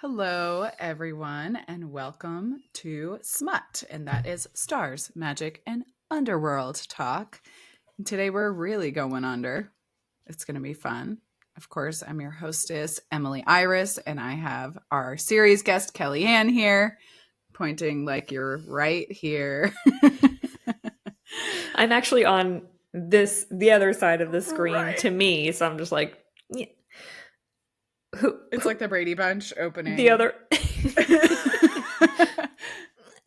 Hello, everyone, and welcome to SMUT, and that is Stars, Magic, and Underworld Talk. And today we're really going under. It's going to be fun. Of course, I'm your hostess, Emily Iris, and I have our series guest, Kellyanne, here, pointing like you're right here. I'm actually on the other side of the screen Right. to me, so I'm just like, yeah. It's like the Brady Bunch opening. The other.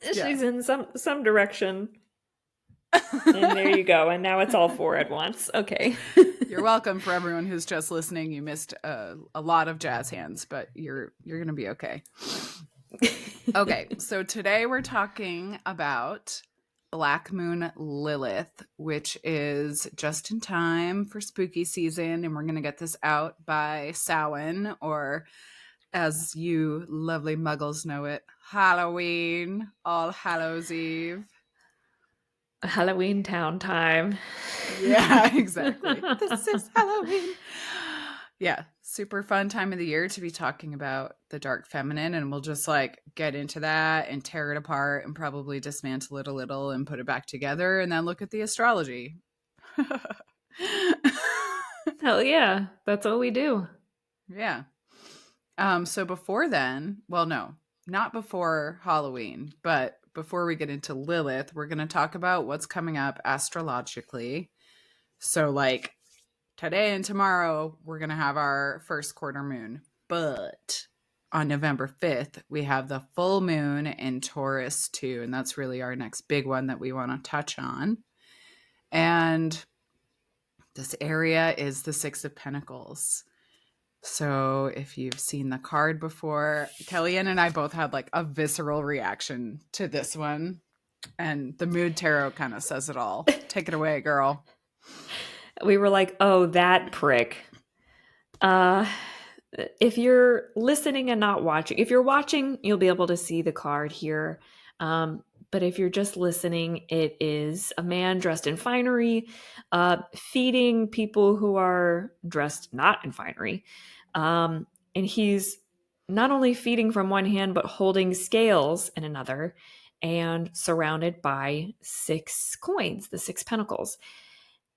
Yeah. She's in some direction. And there you go. And now it's all four at once. Okay. You're welcome. For everyone who's just listening, you missed a lot of jazz hands, but you're gonna be okay. Okay, so today we're talking about Black Moon Lilith, which is just in time for spooky season, and we're gonna get this out by Samhain, or as you lovely muggles know it, Halloween, All Hallows Eve. Halloween town time. Yeah, exactly. This is Halloween. Yeah, super fun time of the year to be talking about the dark feminine, and we'll just like get into that and tear it apart and probably dismantle it a little and put it back together and then look at the astrology. Hell yeah. That's what we do. Yeah. So before then, well, no, not before Halloween, but before we get into Lilith, we're going to talk about what's coming up astrologically. So like today and tomorrow, we're going to have our first quarter moon. But on November 5th, we have the full moon in Taurus too. And that's really our next big one that we want to touch on. And this area is the Six of Pentacles. So if you've seen the card before, Kellyanne and I both had like a visceral reaction to this one. And the Mood Tarot kind of says it all. Take it away, girl. We were like, oh, that prick. If you're listening and not watching, if you're watching, you'll be able to see the card here. But if you're just listening, it is a man dressed in finery, feeding people who are dressed not in finery. And he's not only feeding from one hand, but holding scales in another and surrounded by 6 coins, the 6 pentacles.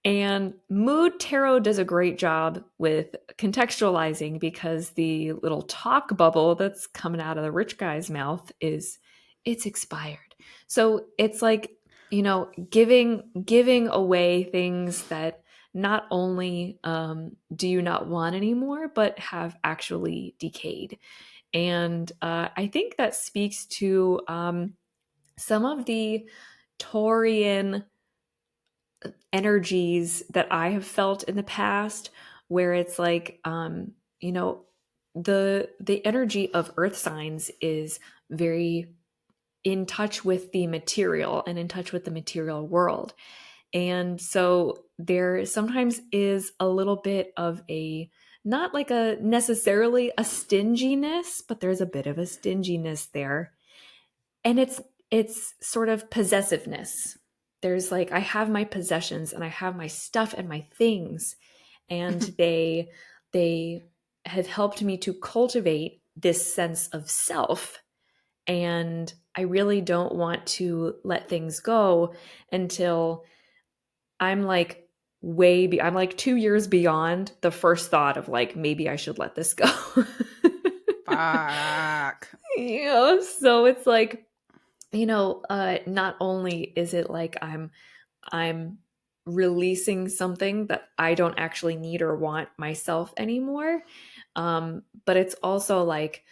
And Mood Tarot does a great job with contextualizing because the little talk bubble that's coming out of the rich guy's mouth it's expired. So it's like, giving away things that not only do you not want anymore, but have actually decayed. And I think that speaks to some of the Taurian energies that I have felt in the past, where it's like, the energy of earth signs is very in touch with the material and in touch with the material world. And so there sometimes is a little bit of not like a necessarily a stinginess, but there's a bit of a stinginess there. And it's sort of possessiveness. There's like, I have my possessions and I have my stuff and my things, and they have helped me to cultivate this sense of self. And I really don't want to let things go until I'm like I'm like 2 years beyond the first thought of like, maybe I should let this go. Fuck. So it's like, not only is it like I'm releasing something that I don't actually need or want myself anymore, but it's also like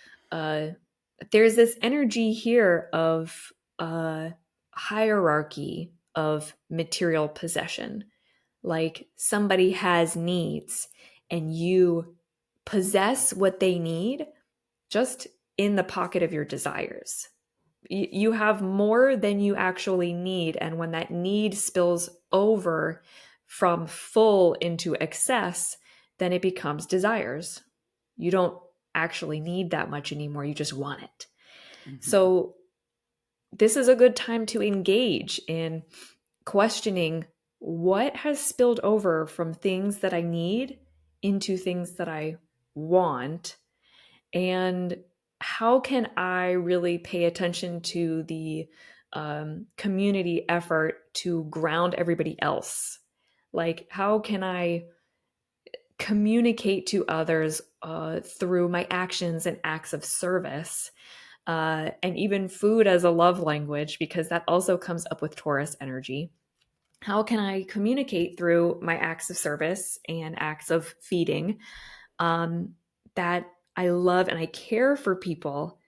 there's this energy here of hierarchy of material possession. Like somebody has needs and you possess what they need just in the pocket of your desires. You have more than you actually need. And when that need spills over from full into excess, then it becomes desires. You don't actually need that much anymore. You just want it. Mm-hmm. So this is a good time to engage in questioning what has spilled over from things that I need into things that I want, and how can I really pay attention to the community effort to ground everybody else? Like, how can I communicate to others through my actions and acts of service? And even food as a love language, because that also comes up with Taurus energy. How can I communicate through my acts of service and acts of feeding um, that I love and I care for people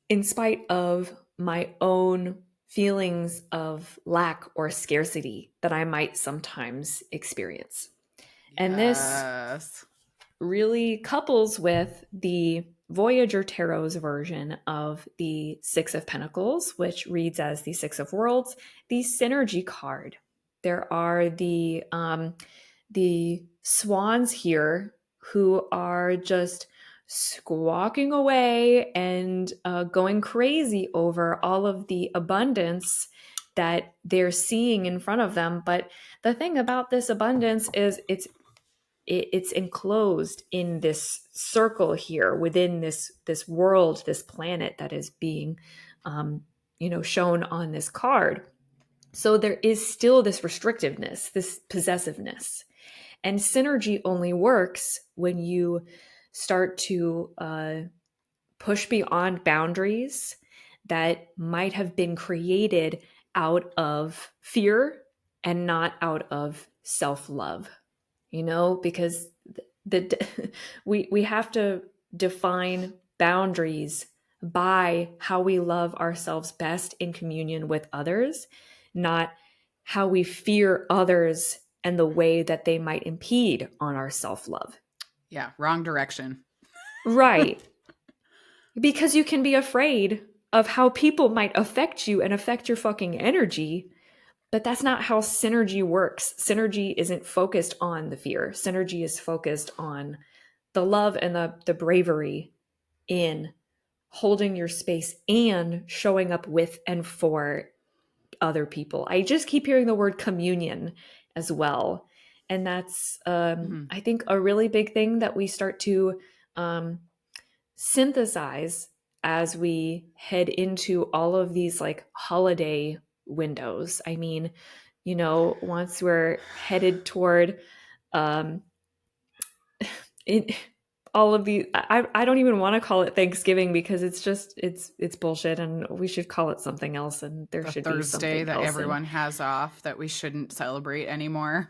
in spite of my own feelings of lack or scarcity that I might sometimes experience? And this Yes. really couples with the Voyager Tarot's version of the Six of Pentacles, which reads as the Six of Worlds, the Synergy card. There are the swans here who are just squawking away and going crazy over all of the abundance that they're seeing in front of them. But the thing about this abundance is it's enclosed in this circle here within this world, this planet that is being shown on this card. So there is still this restrictiveness, this possessiveness. And synergy only works when you start to push beyond boundaries that might have been created out of fear and not out of self-love, because we have to define boundaries by how we love ourselves best in communion with others, not how we fear others and the way that they might impede on our self-love. Yeah, wrong direction. Right. Because you can be afraid of how people might affect you and affect your fucking energy, but that's not how synergy works. Synergy isn't focused on the fear. Synergy is focused on the love and the bravery in holding your space and showing up with and for other people. I just keep hearing the word communion as well. And that's, Mhm. I think, a really big thing that we start to um, synthesize as we head into all of these like holiday windows. I mean, once we're headed toward um, it, all of the I don't even want to call it Thanksgiving because it's bullshit and we should call it something else and there The should be Thursday something that else. And everyone has off that we shouldn't celebrate anymore.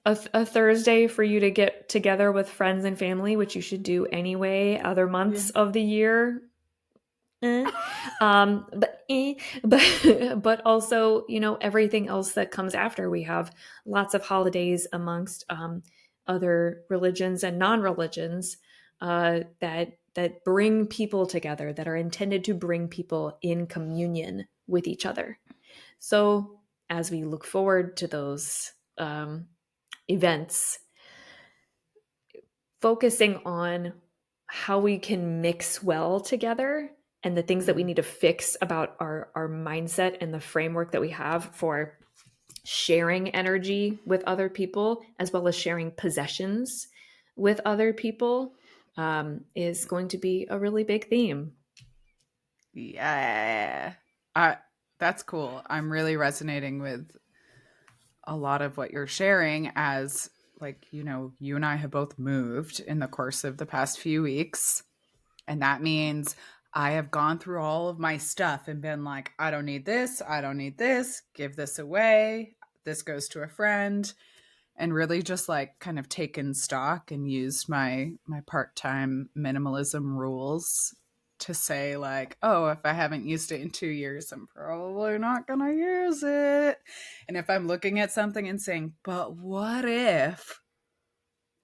a Thursday for you to get together with friends and family, which you should do anyway. Other Yeah. months of the year, eh. But also, everything else that comes after. We have lots of holidays amongst other religions and non-religions that bring people together, that are intended to bring people in communion with each other. So as we look forward to those events, focusing on how we can mix well together and the things that we Mhm. need to fix about our mindset and the framework that we have for sharing energy with other people, as well as sharing possessions with other people, is going to be a really big theme. Yeah. That's cool. I'm really resonating with a lot of what you're sharing as like, you and I have both moved in the course of the past few weeks. And that means I have gone through all of my stuff and been like, I don't need this. I don't need this. Give this away. This goes to a friend. And really just like kind of taken stock and used my part-time minimalism rules to say like, oh, if I haven't used it in 2 years, I'm probably not gonna use it. And if I'm looking at something and saying, but what if,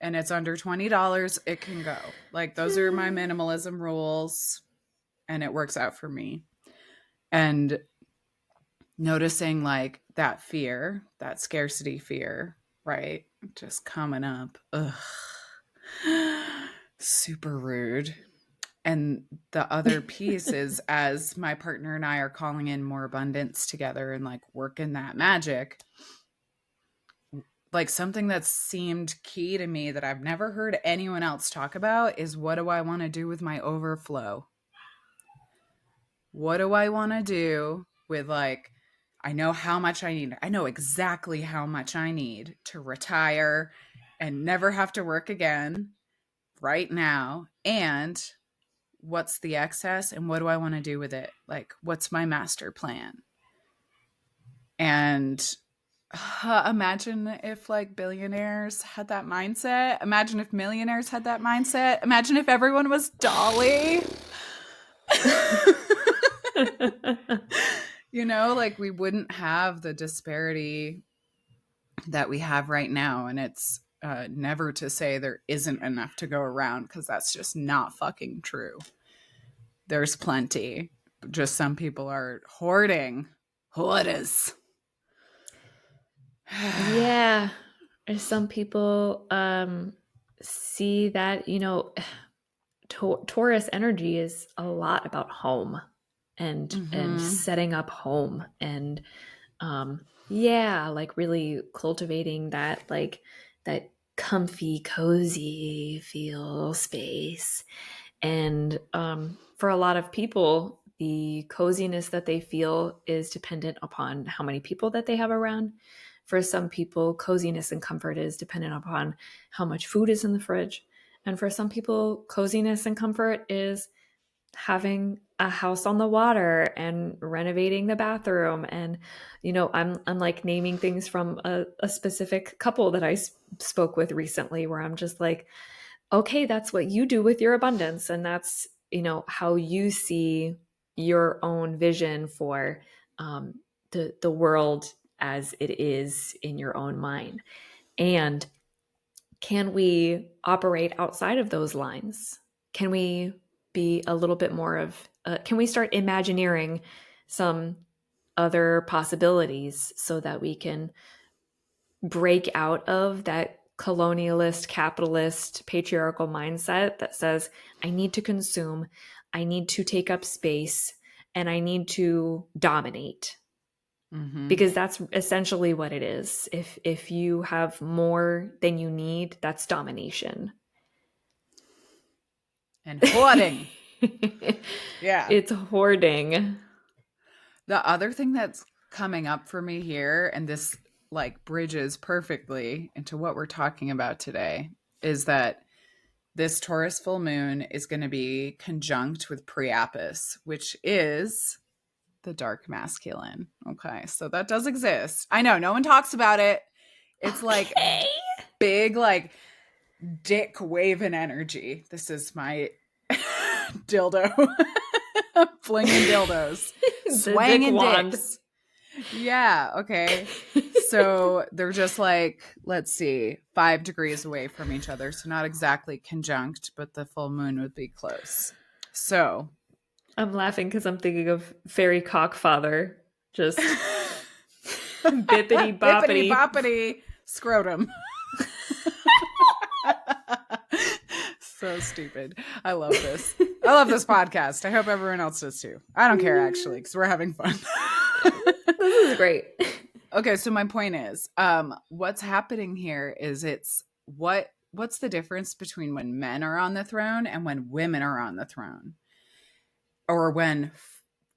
and it's under $20, it can go. Like those are my minimalism rules and it works out for me. And noticing like that fear, that scarcity fear, right? Just coming up. Ugh. Super rude. And the other piece is as my partner and I are calling in more abundance together and like working that magic, like something that seemed key to me that I've never heard anyone else talk about is, what do I want to do with my overflow? What do I want to do with, like, I know how much I need. I know exactly how much I need to retire and never have to work again right now. And what's the excess and what do I want to do with it? Like, what's my master plan? And imagine if like billionaires had that mindset. Imagine if millionaires had that mindset. Imagine if everyone was Dolly. You know, like we wouldn't have the disparity that we have right now. And it's never to say there isn't enough to go around, because that's just not fucking true. There's plenty. Just some people are hoarding. Hoarders. Yeah. Some people see that, Taurus energy is a lot about home and Mm-hmm. setting up home and yeah, like really cultivating that like that comfy, cozy feel space. And for a lot of people, the coziness that they feel is dependent upon how many people that they have around. For some people, coziness and comfort is dependent upon how much food is in the fridge. And for some people, coziness and comfort is having a house on the water and renovating the bathroom. And I'm like naming things from a specific couple that I spoke with recently, where I'm just like, okay, that's what you do with your abundance, and that's how you see your own vision for the world as it is in your own mind. And can we operate outside of those lines? Can we be a little bit more of, can we start imagineering some other possibilities so that we can break out of that colonialist, capitalist, patriarchal mindset that says, I need to consume, I need to take up space, and I need to dominate? Mm-hmm. Because that's essentially what it is. If you have more than you need, that's domination. And hoarding. Yeah. It's hoarding. The other thing that's coming up for me here, and this like bridges perfectly into what we're talking about today, is that this Taurus full moon is going to be conjunct with Priapus, which is the dark masculine. Okay. So that does exist. I know no one talks about it. It's like Okay. big, like dick waving energy. This is my dildo. Flinging dildos. The dick Swanging wand. dicks. Yeah, okay. So they're just like, let's see, 5 degrees away from each other. So not exactly conjunct, but the full moon would be close. So I'm laughing because I'm thinking of Fairy Cockfather. Just bippity bippity boppity. boppity scrotum. So stupid. I love this. I love this podcast. I hope everyone else does too. I don't care actually, because we're having fun. This is great. Okay, so my point is, what's happening here is what's the difference between when men are on the throne and when women are on the throne, or when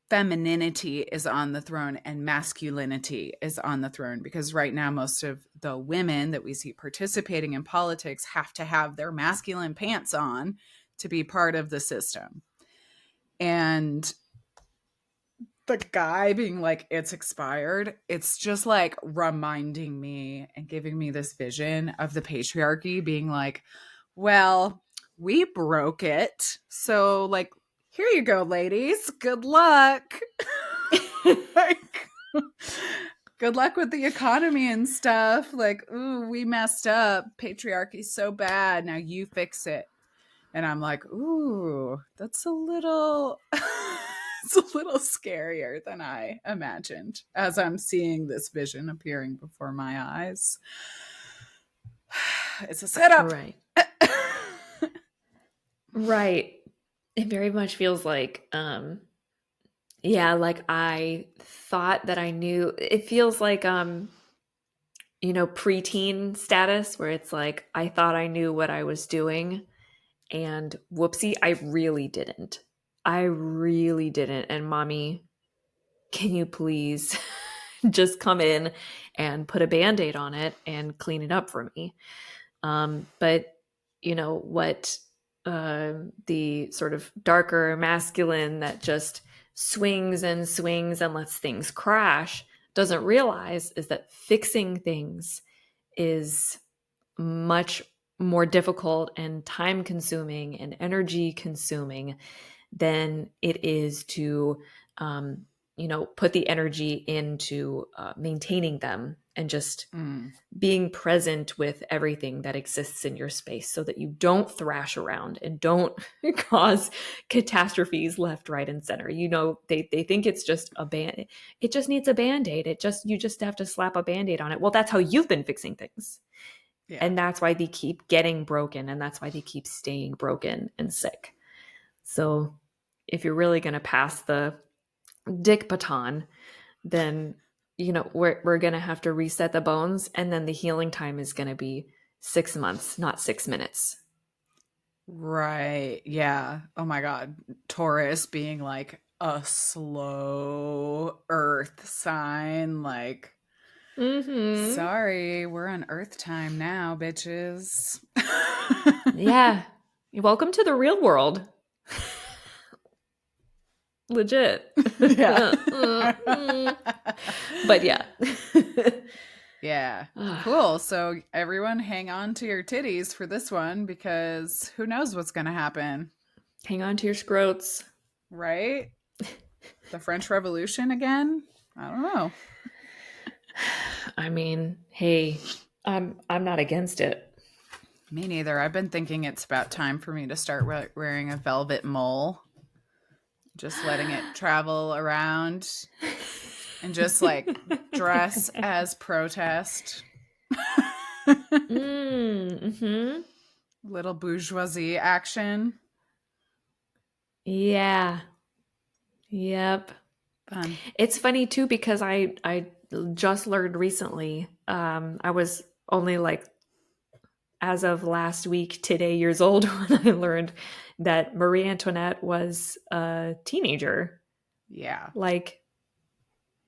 femininity is on the throne and masculinity is on the throne? Because right now, most of the women that we see participating in politics have to have their masculine pants on to be part of the system. And the guy being like, it's expired, it's just like reminding me and giving me this vision of the patriarchy being like, well, we broke it. So, like, here you go, ladies. Good luck. Like, good luck with the economy and stuff. Like, ooh, we messed up. Patriarchy's so bad. Now you fix it. And I'm like, ooh, that's a little it's a little scarier than I imagined as I'm seeing this vision appearing before my eyes. It's a setup. Right. Right. It very much feels like, yeah, like I thought that I knew. It feels like preteen status where it's like, I thought I knew what I was doing, and whoopsie, I really didn't. I really didn't. And mommy, can you please just come in and put a band-aid on it and clean it up for me? But what the sort of darker masculine that just swings and swings and lets things crash doesn't realize is that fixing things is much more difficult and time consuming and energy consuming than it is to put the energy into maintaining them and just Mm. being present with everything that exists in your space so that you don't thrash around and don't cause catastrophes left, right, and center. They think it's just it just needs a band-aid. You just have to slap a band-aid on it. Well, that's how you've been fixing things. Yeah. And that's why they keep getting broken, and that's why they keep staying broken and sick. So if you're really going to pass the dick baton, then we're going to have to reset the bones, and then the healing time is going to be 6 months, not 6 minutes. Right. Yeah. Oh my God. Taurus being like a slow earth sign. Like, Mm-hmm. sorry, we're on earth time now, bitches. Yeah. Welcome to the real world. Legit. Yeah. But yeah. Yeah. Cool. So everyone hang on to your titties for this one because who knows what's going to happen. Hang on to your scrotes. Right? The French Revolution again? I don't know. I mean, hey, I'm not against it. Me neither. I've been thinking it's about time for me to start wearing a velvet mole. Just letting it travel around and just like dress as protest. Mm-hmm. Little bourgeoisie action. Yeah. Yep. Fun. It's funny too because I just learned recently. I was only like, as of last week, today years old when I learned that Marie Antoinette was a teenager. Yeah. Like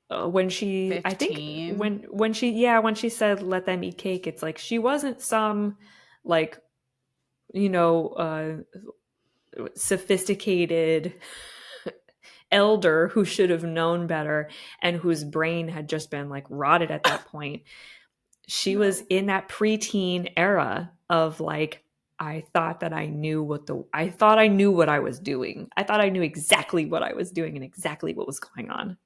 when she, I think 15. when she said "let them eat cake," it's like she wasn't some like sophisticated elder who should have known better and whose brain had just been like rotted at that point. She was in that preteen era of like, I thought I knew what I was doing. I thought I knew exactly what I was doing and exactly what was going on.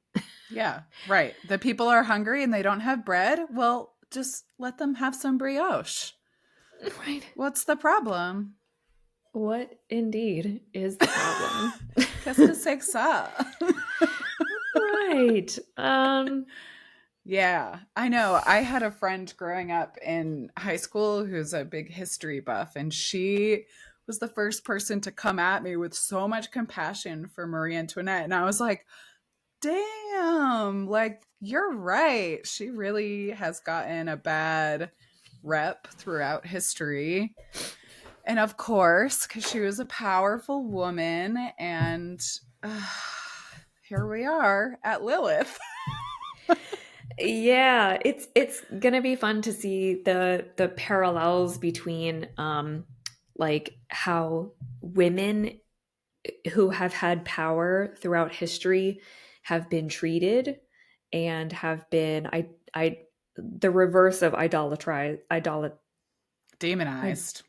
Yeah, right. The people are hungry and they don't have bread. Well, just let them have some brioche. Right. What's the problem? What indeed is the problem? Qu'est-ce que c'est que ça? Right. Yeah, I know. I had a friend growing up in high school who's a big history buff, and she was the first person to come at me with so much compassion for Marie Antoinette. And I was like, damn, like, you're right. She really has gotten a bad rep throughout history. And of course, because she was a powerful woman, and here we are at Lilith. Yeah, it's gonna be fun to see the parallels between like how women who have had power throughout history have been treated and have been I the reverse of Demonized.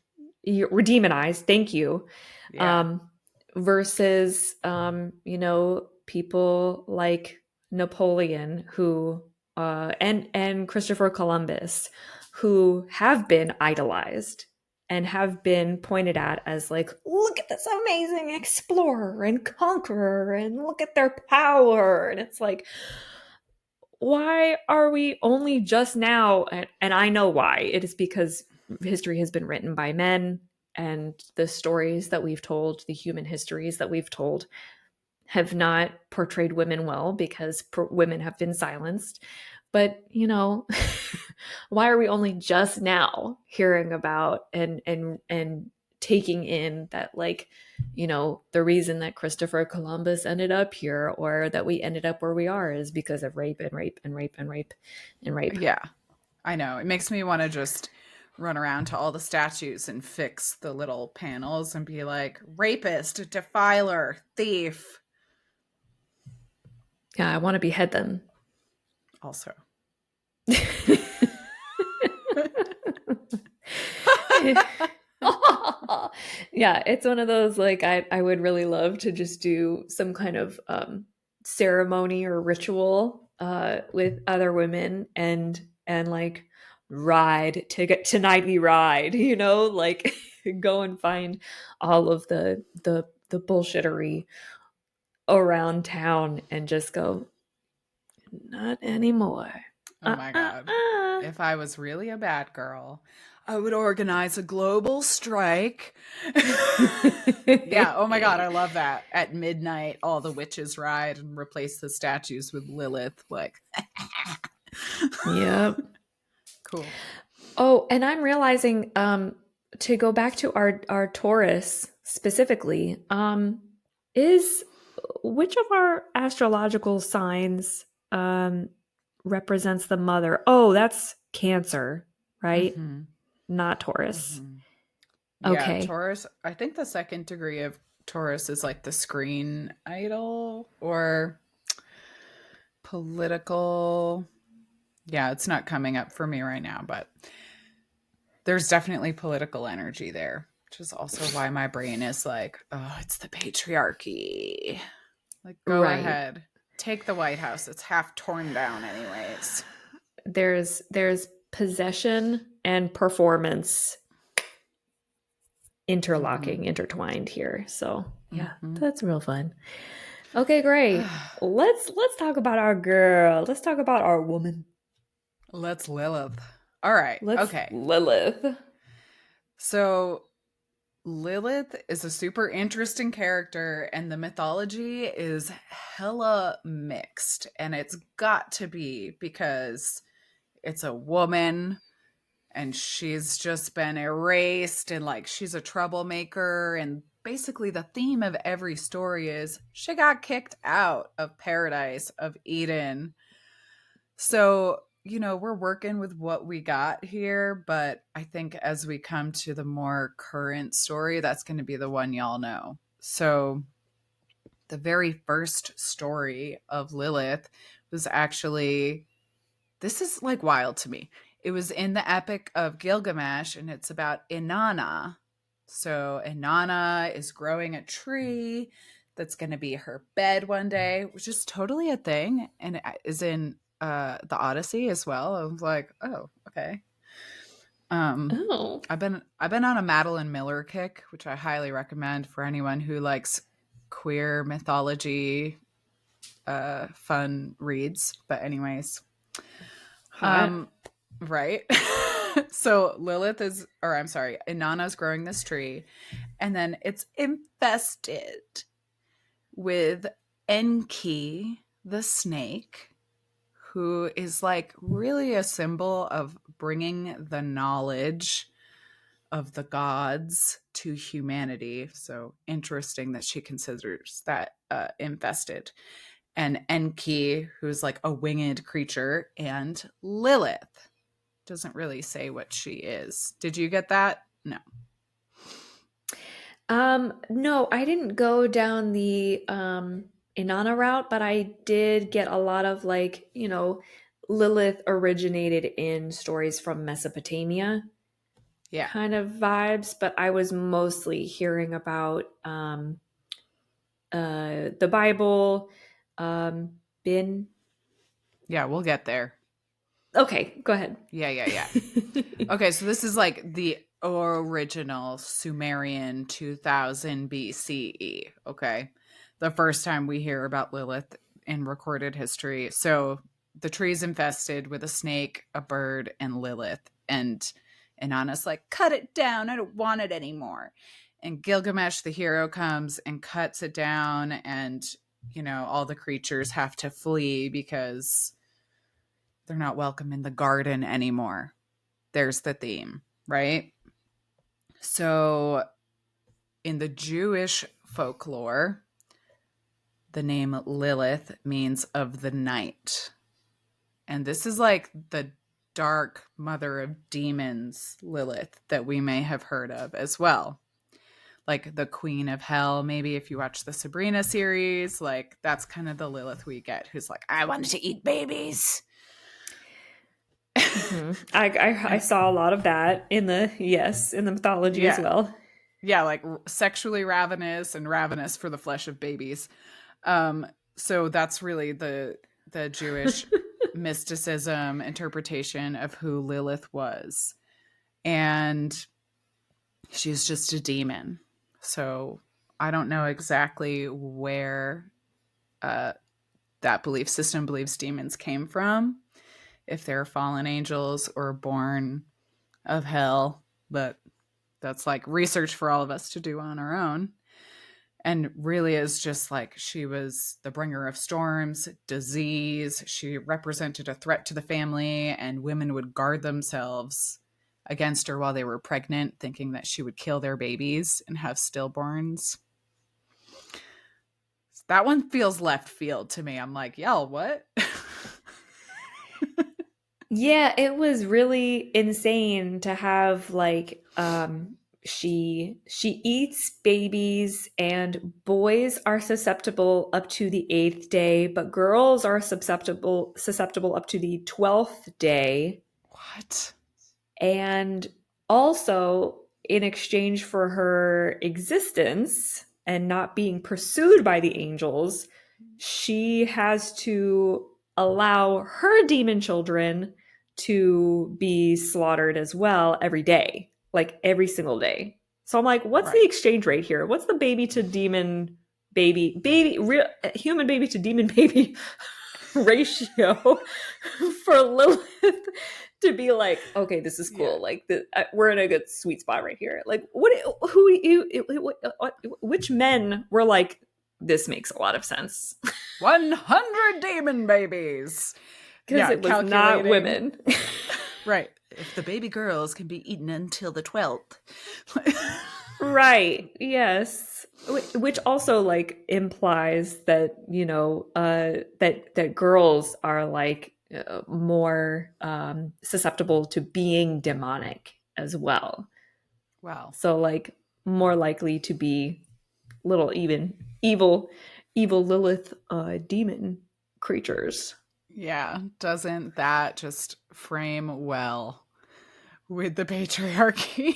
demonized. Thank you. Yeah. Versus people like Napoleon who and Christopher Columbus who have been idolized and have been pointed at as like, look at this amazing explorer and conqueror and look at their power. And it's like, why are we only just now? And I know why. It is because history has been written by men, and the stories that we've told, the human histories that we've told, have not portrayed women well because women have been silenced. But, why are we only just now hearing about and taking in that, like, the reason that Christopher Columbus ended up here, or that we ended up where we are, is because of rape and rape and rape and rape and rape. Yeah, I know. It makes me want to just run around to all the statues and fix the little panels and be like, rapist, defiler, thief. Yeah, I want to behead them. Also. Yeah, it's one of those, like, I would really love to just do some kind of ceremony or ritual with other women, and like ride to get to nightly ride, like go and find all of the bullshittery around town and just go, not anymore. Oh my God. If I was really a bad girl, I would organize a global strike. Yeah. Oh my God. I love that. At midnight, all the witches ride and replace the statues with Lilith. Like, Yep. cool. Oh, and I'm realizing, to go back to our Taurus specifically, is which of our astrological signs represents the mother? Oh, that's Cancer, right? Mm-hmm. Not Taurus. Mm-hmm. Yeah. Okay. Taurus. I think the second degree of Taurus is like the screen idol or political. Yeah. It's not coming up for me right now, but there's definitely political energy there, which is also why my brain is like, oh, it's the patriarchy. Like, go Right. ahead. Take the White House. It's half torn down, anyways. There's possession and performance Mm-hmm. intertwined here. So yeah, Mm-hmm. that's real fun. Okay, great. Let's talk about our girl. Let's talk about our woman. Let's Lilith. All right. Let's Okay. Lilith. So Lilith is a super interesting character, and the mythology is hella mixed. And it's got to be because it's a woman and she's just been erased, and like she's a troublemaker. And basically, the theme of every story is she got kicked out of paradise, of Eden. So, we're working with what we got here, but I think as we come to the more current story, that's going to be the one y'all know. So, the very first story of Lilith was actually, this is like wild to me. It was in the Epic of Gilgamesh, and it's about Inanna. So, Inanna is growing a tree that's going to be her bed one day, which is totally a thing, and it is in the Odyssey as well. I was like, oh, okay. Oh. I've been on a Madeline Miller kick, which I highly recommend for anyone who likes queer mythology, fun reads. But anyways, Hot. right. So Lilith is, or I'm sorry, Inanna's growing this tree, and then it's infested with Enki, the snake, who is like really a symbol of bringing the knowledge of the gods to humanity. So interesting that she considers that infested. And Enki, who's like a winged creature, and Lilith doesn't really say what she is. Did you get that? No. No, I didn't go down the Inanna route, but I did get a lot of, like, Lilith originated in stories from Mesopotamia Yeah. kind of vibes, but I was mostly hearing about the Bible, Bin. Yeah, we'll get there. Okay, go ahead. Yeah. Okay, so this is like the original Sumerian 2000 BCE. Okay. The first time we hear about Lilith in recorded history. So the tree's infested with a snake, a bird, and Lilith. And Inanna's like, cut it down. I don't want it anymore. And Gilgamesh, the hero, comes and cuts it down. And, all the creatures have to flee because They're not welcome in the garden anymore. There's the theme, right? So in the Jewish folklore, the name Lilith means of the night. And this is like the dark mother of demons, Lilith, that we may have heard of as well. Like the queen of hell, maybe if you watch the Sabrina series, like that's kind of the Lilith we get, who's like, I wanted to eat babies. Mm-hmm. I saw a lot of that in the mythology as Yeah. well. Yeah, like sexually ravenous and ravenous for the flesh of babies. So that's really the Jewish mysticism interpretation of who Lilith was. And she's just a demon. So I don't know exactly where that belief system believes demons came from, if they're fallen angels or born of hell, but that's like research for all of us to do on our own. And really is just like she was the bringer of storms, disease. She represented a threat to the family, and women would guard themselves against her while they were pregnant, thinking that she would kill their babies and have stillborns. That one feels left field to me. I'm like, y'all, what? Yeah, it was really insane to have like she eats babies, and boys are susceptible up to the 8th day, but girls are susceptible up to the 12th day. What? And also, in exchange for her existence and not being pursued by the angels, she has to allow her demon children to be slaughtered as well every day, like every single day. So I'm like, what's the Right. exchange rate here? What's the baby to demon real human baby to demon baby ratio for Lilith to be like, okay, this is cool. Yeah. Like, we're in a good sweet spot right here. Like, which men were like, this makes a lot of sense? 100 demon babies. Because it was not women. Right. If the baby girls can be eaten until the 12th. Right. Yes. Which also like implies that, that girls are like more susceptible to being demonic as well. Wow. So like more likely to be little even evil Lilith demon creatures. Yeah. Doesn't that just frame well with the patriarchy?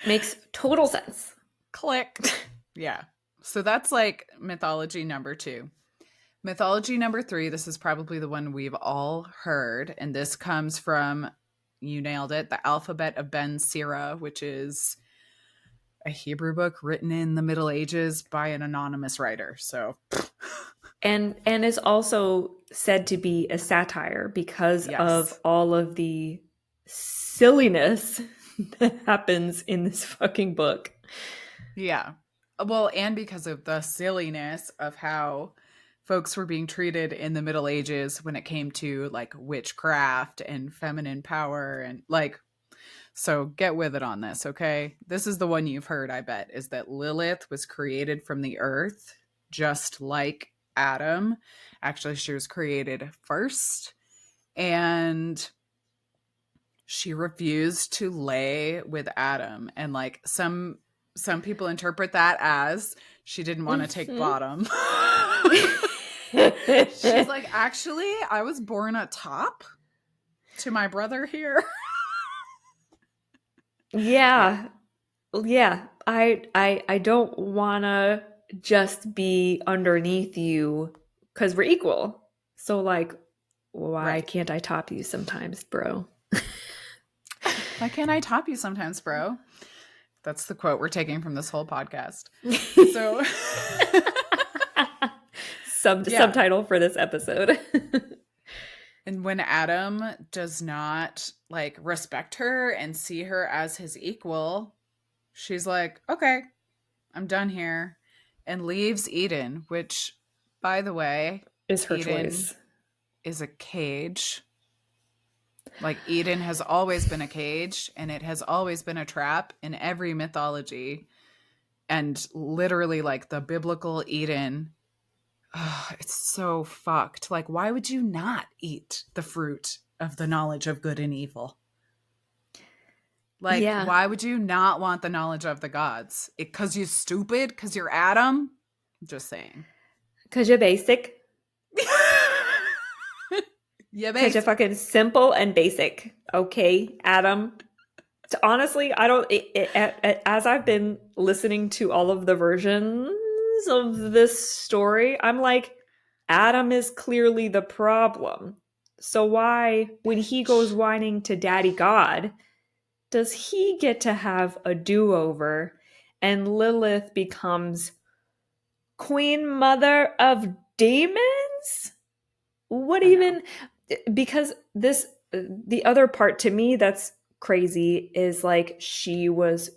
Makes total sense. Click. Yeah. So that's like mythology number 2. Mythology number 3, this is probably the one we've all heard, and this comes from, you nailed it, the Alphabet of Ben Sira, which is a Hebrew book written in the Middle Ages by an anonymous writer. So, and is also said to be a satire because of all of the silliness that happens in this fucking book. Yeah. Well, and because of the silliness of how folks were being treated in the Middle Ages when it came to like witchcraft and feminine power and like, so get with it on this, okay? This is the one you've heard, I bet, is that Lilith was created from the earth just like Adam. Actually, she was created first, and she refused to lay with Adam. And like some people interpret that as she didn't want to take bottom. She's like, actually, I was born at top to my brother here. Yeah. I don't wanna just be underneath you because we're equal. So like, why can't I top you sometimes, bro? Why can't I top you sometimes, bro? That's the quote we're taking from this whole podcast. So subtitle for this episode. And when Adam does not like respect her and see her as his equal, she's like, okay, I'm done here, and leaves Eden, which, by the way, is her Eden, choice. is a cage. Like Eden has always been a cage and it has always been a trap in every mythology. And literally, like the biblical Eden, it's so fucked. Like, why would you not eat the fruit of the knowledge of good and evil? Like, Yeah. why would you not want the knowledge of the gods? Because you're stupid? Because you're Adam? Just saying. Because you're basic. Yeah, Because you're basic. fucking simple and basic. Okay, Adam. Honestly, I don't. As I've been listening to all of the versions of this story, I'm like, Adam is clearly the problem. So why, when he goes whining to Daddy God, does he get to have a do-over and Lilith becomes Queen Mother of Demons? What I know. even? Because this, the other part to me that's crazy is like she was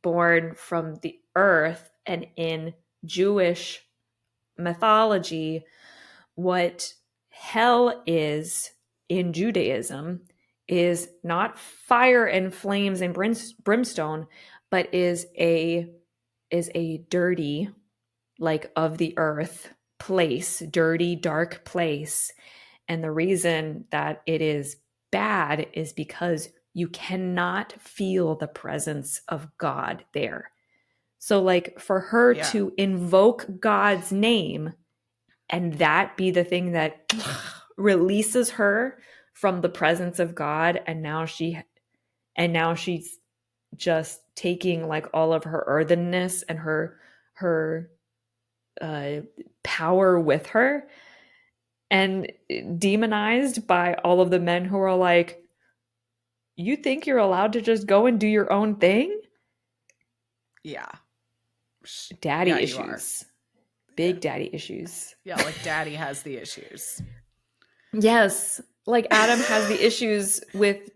born from the earth, and in Jewish mythology, what hell is in Judaism is not fire and flames and brimstone, but is a dirty, like of the earth place, dirty, dark place. And the reason that it is bad is because you cannot feel the presence of God there. So, like, for her Yeah. to invoke God's name and that be the thing that releases her from the presence of God, and now she's just taking like all of her earthenness and her uh, power with her, and demonized by all of the men who are like, you think you're allowed to just go and do your own thing? Yeah. Daddy Yeah, you are. issues. Yeah. Big daddy issues. Yeah, like daddy has the issues. Yes, like Adam has the issues with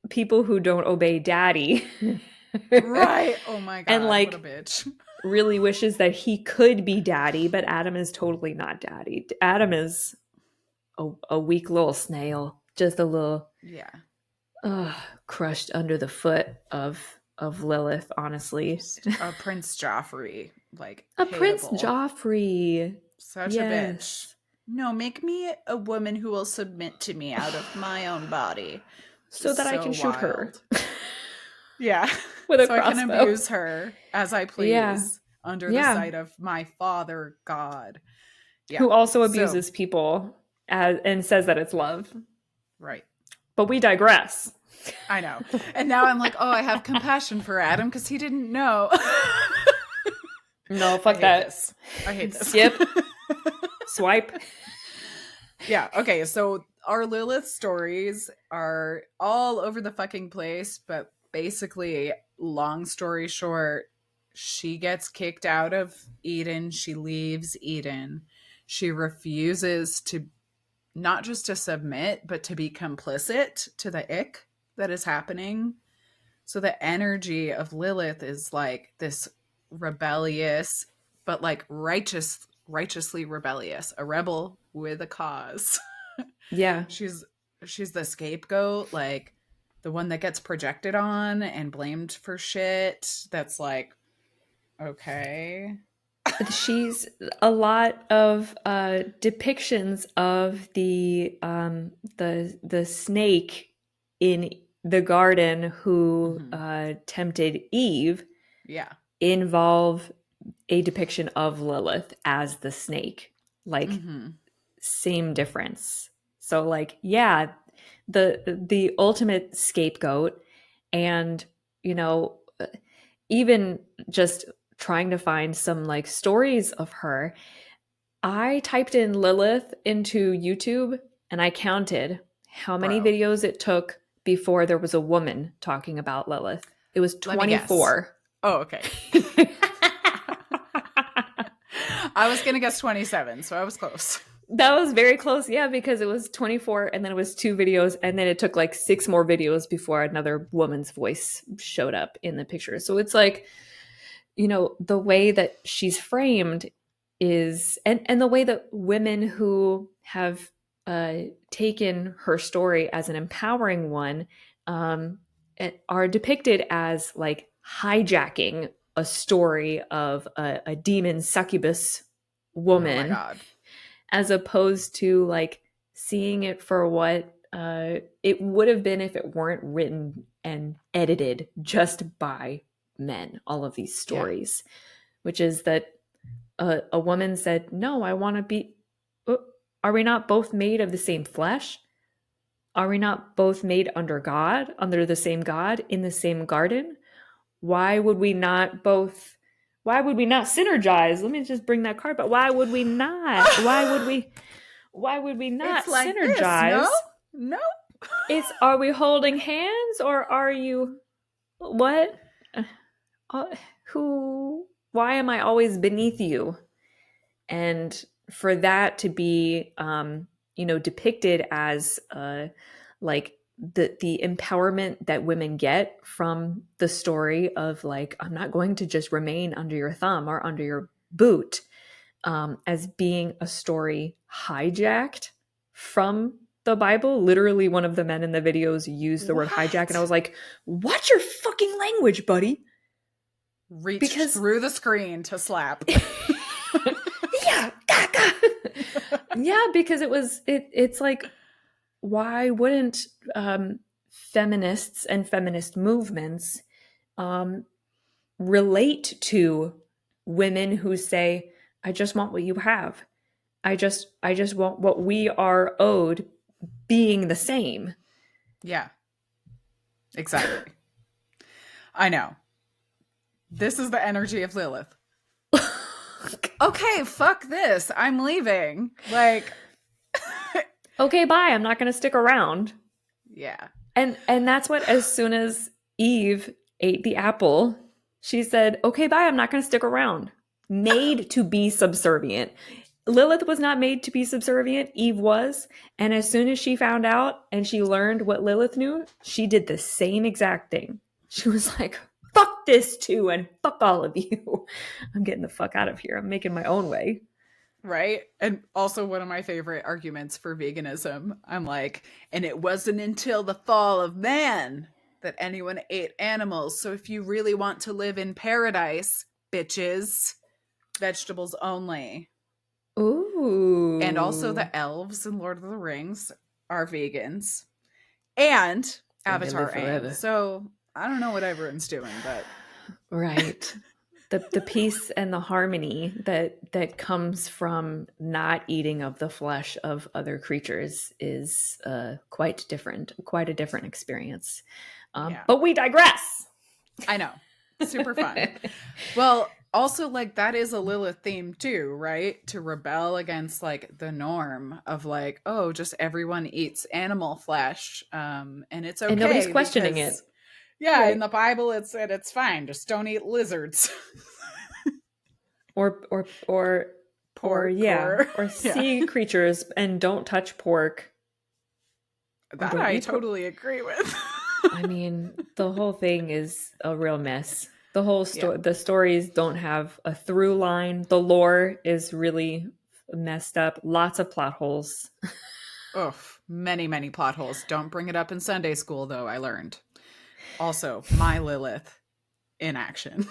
people who don't obey daddy. Right. Oh my And God. What a like bitch. really wishes that he could be daddy, but Adam is totally not daddy. Adam is a weak little snail, just a little Yeah. uh, crushed under the foot of Lilith, honestly. Just a Prince Joffrey. Like, A Prince hateable. Joffrey. Such a bitch. Yes. No, make me a woman who will submit to me out of my own body. So Just that I so can shoot her wild. Yeah. with a So I can crossbow. abuse her as I Yeah. please under the Yeah. sight of my father God. Yeah. Who also So, abuses people and says that it's love. right. But we digress. I know. And now I'm like, oh, I have compassion for Adam because he didn't know. No, I fuck hate that. this. I hate this. Skip. Swipe. Yeah. Okay. So our Lilith stories are all over the fucking place, but basically, long story short, she gets kicked out of Eden. She leaves Eden. She refuses to not just to submit, but to be complicit to the ick that is happening. So the energy of Lilith is like this rebellious, but like righteously rebellious, a rebel with a cause. Yeah. she's she's the scapegoat, like the one that gets projected on and blamed for shit. That's like, okay. She's a lot of depictions of the snake in the garden who Mm-hmm. tempted Eve Yeah. involve a depiction of Lilith as the snake. Like, Mm-hmm. same difference. So like, yeah, the ultimate scapegoat, and you know, even just trying to find some like stories of her, I typed in Lilith into YouTube and I counted how many Bro, videos it took before there was a woman talking about Lilith. It was let me guess. 24. Oh, okay. I was gonna guess 27, so I was close. That was very close. Yeah, because it was 24 and then it was 2 videos, and then it took like 6 more videos before another woman's voice showed up in the picture. So it's like, you know, the way that she's framed is, and the way that women who have taken her story as an empowering one, are depicted as like hijacking a story of a demon succubus Oh my woman, God. as opposed to like seeing it for what it would have been if it weren't written and edited just by men, all of these Yeah. stories, which is that a woman said, no, I want to be. Are we not both made of the same flesh? Are we not both made under God, under the same God, in the same garden? Why would we not both? Why would we not synergize? Let me just bring that card, but why would we not? Why would we? Why would we not It's like this, no? synergize? No? It's, are we holding hands or are you what? Uh, who? Why am I always beneath you? And for that to be, depicted as like the empowerment that women get from the story of like, I'm not going to just remain under your thumb or under your boot, as being a story hijacked from the Bible. Literally, one of the men in the videos used the word hijack, and I What? was like, "Watch your fucking language, buddy!" Reached Because through the screen to slap. yeah, yeah, because it's like, why wouldn't feminists and feminist movements um, relate to women who say, "I just want what you have. I just want what we are owed, being the same." Yeah, exactly. I know. This is the energy of Lilith. Okay, fuck this. I'm leaving. Like, Okay, bye. I'm not going to stick around. yeah. And that's what, as soon as Eve ate the apple, she said, "Okay, bye. I'm not going to stick around." Made to be subservient. Lilith was not made to be subservient. Eve was. And as soon as she found out and she learned what Lilith knew, she did the same exact thing. She was like, fuck this too, and fuck all of you. I'm getting the fuck out of here. I'm making my own way. Right? And also one of my favorite arguments for veganism. I'm like, and it wasn't until the fall of man that anyone ate animals. So if you really want to live in paradise, bitches, vegetables only. And also Ooh. the elves in Lord of the Rings are vegans. And And they live Avatar Aang. forever. So I don't know what everyone's doing, but Right. The peace and the harmony that comes from not eating of the flesh of other creatures is quite different, quite a different experience. yeah, But we digress. I know. Super fun. Well, also like that is a Lilith theme too, right? To rebel against like the norm of like, oh, just everyone eats animal flesh. And it's And nobody's okay questioning it. because yeah, in Right. the Bible it said it's fine. Just don't eat lizards. Or or or or Pork yeah, or or yeah. sea creatures, and don't touch pork, or That don't I eat pork. totally agree with. I mean, the whole thing is a real mess. The whole Yeah. story, the stories don't have a through line. The lore is really messed up. Lots of plot holes. Ugh, many, many plot holes. Don't bring it up in Sunday school, though, I learned. Also, my Lilith in action.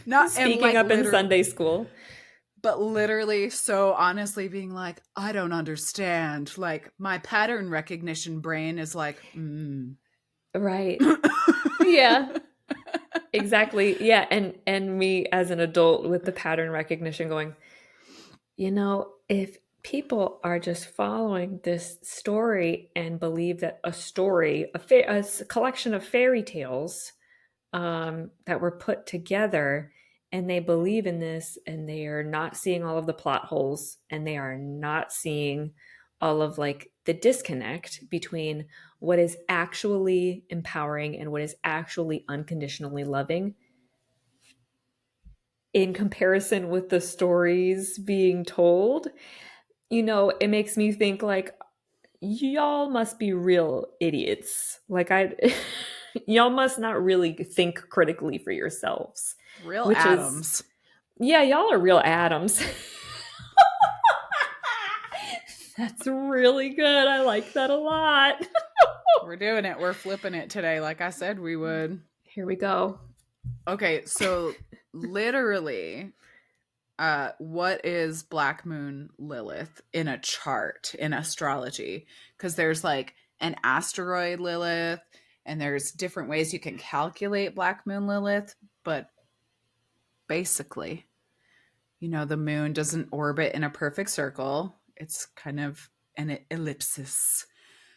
Not and Speaking like up in literally, Sunday school. but literally so honestly being like, I don't understand. Like my pattern recognition brain is like, Right. Yeah. Exactly. Yeah, and me as an adult with the pattern recognition going, if people are just following this story and believe that a story, collection of fairy tales that were put together, and they believe in this, and they are not seeing all of the plot holes, and they are not seeing all of like the disconnect between what is actually empowering and what is actually unconditionally loving in comparison with the stories being told. It makes me think like, y'all must be real idiots. Like, y'all must not really think critically for yourselves, real which is, atoms. yeah, y'all are real atoms. That's really good. I like that a lot. We're doing it. We're flipping it today, like I said we would. Here we go. Okay, so literally, what is Black Moon Lilith in a chart in astrology? Because there's like an asteroid Lilith, and there's different ways you can calculate Black Moon Lilith, but basically, the moon doesn't orbit in a perfect circle. It's kind of an ellipsis.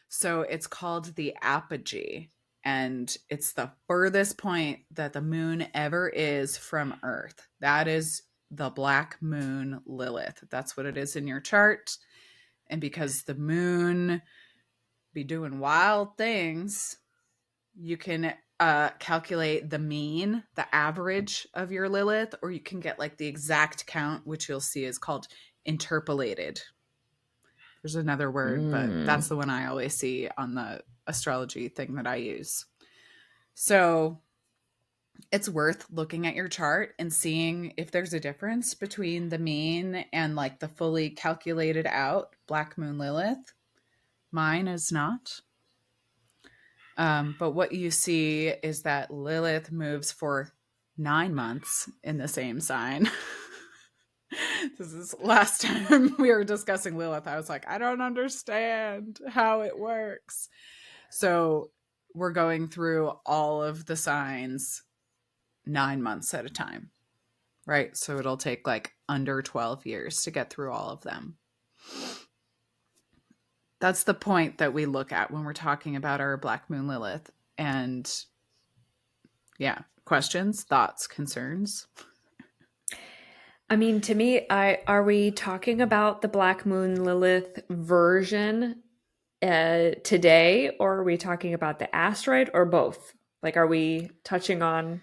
So it's called the apogee, and it's the furthest point that the moon ever is from Earth. That is the Black Moon Lilith. That's what it is in your chart. And because the moon be doing wild things, you can calculate the mean, the average of your Lilith, or you can get like the exact count, which you'll see is called interpolated. There's another word, but that's the one I always see on the astrology thing that I use. So it's worth looking at your chart and seeing if there's a difference between the mean and like the fully calculated out Black Moon Lilith. Mine is not. But what you see is that Lilith moves for 9 months in the same sign. This is last time we were discussing Lilith. I was like, I don't understand how it works. So we're going through all of the signs 9 months at a time, right? So it'll take like under 12 years to get through all of them. That's the point that we look at when we're talking about our Black Moon Lilith. And yeah, questions, thoughts, concerns? I mean, to me, are we talking about the Black Moon Lilith version today, or are we talking about the asteroid, or both? Like, are we touching on?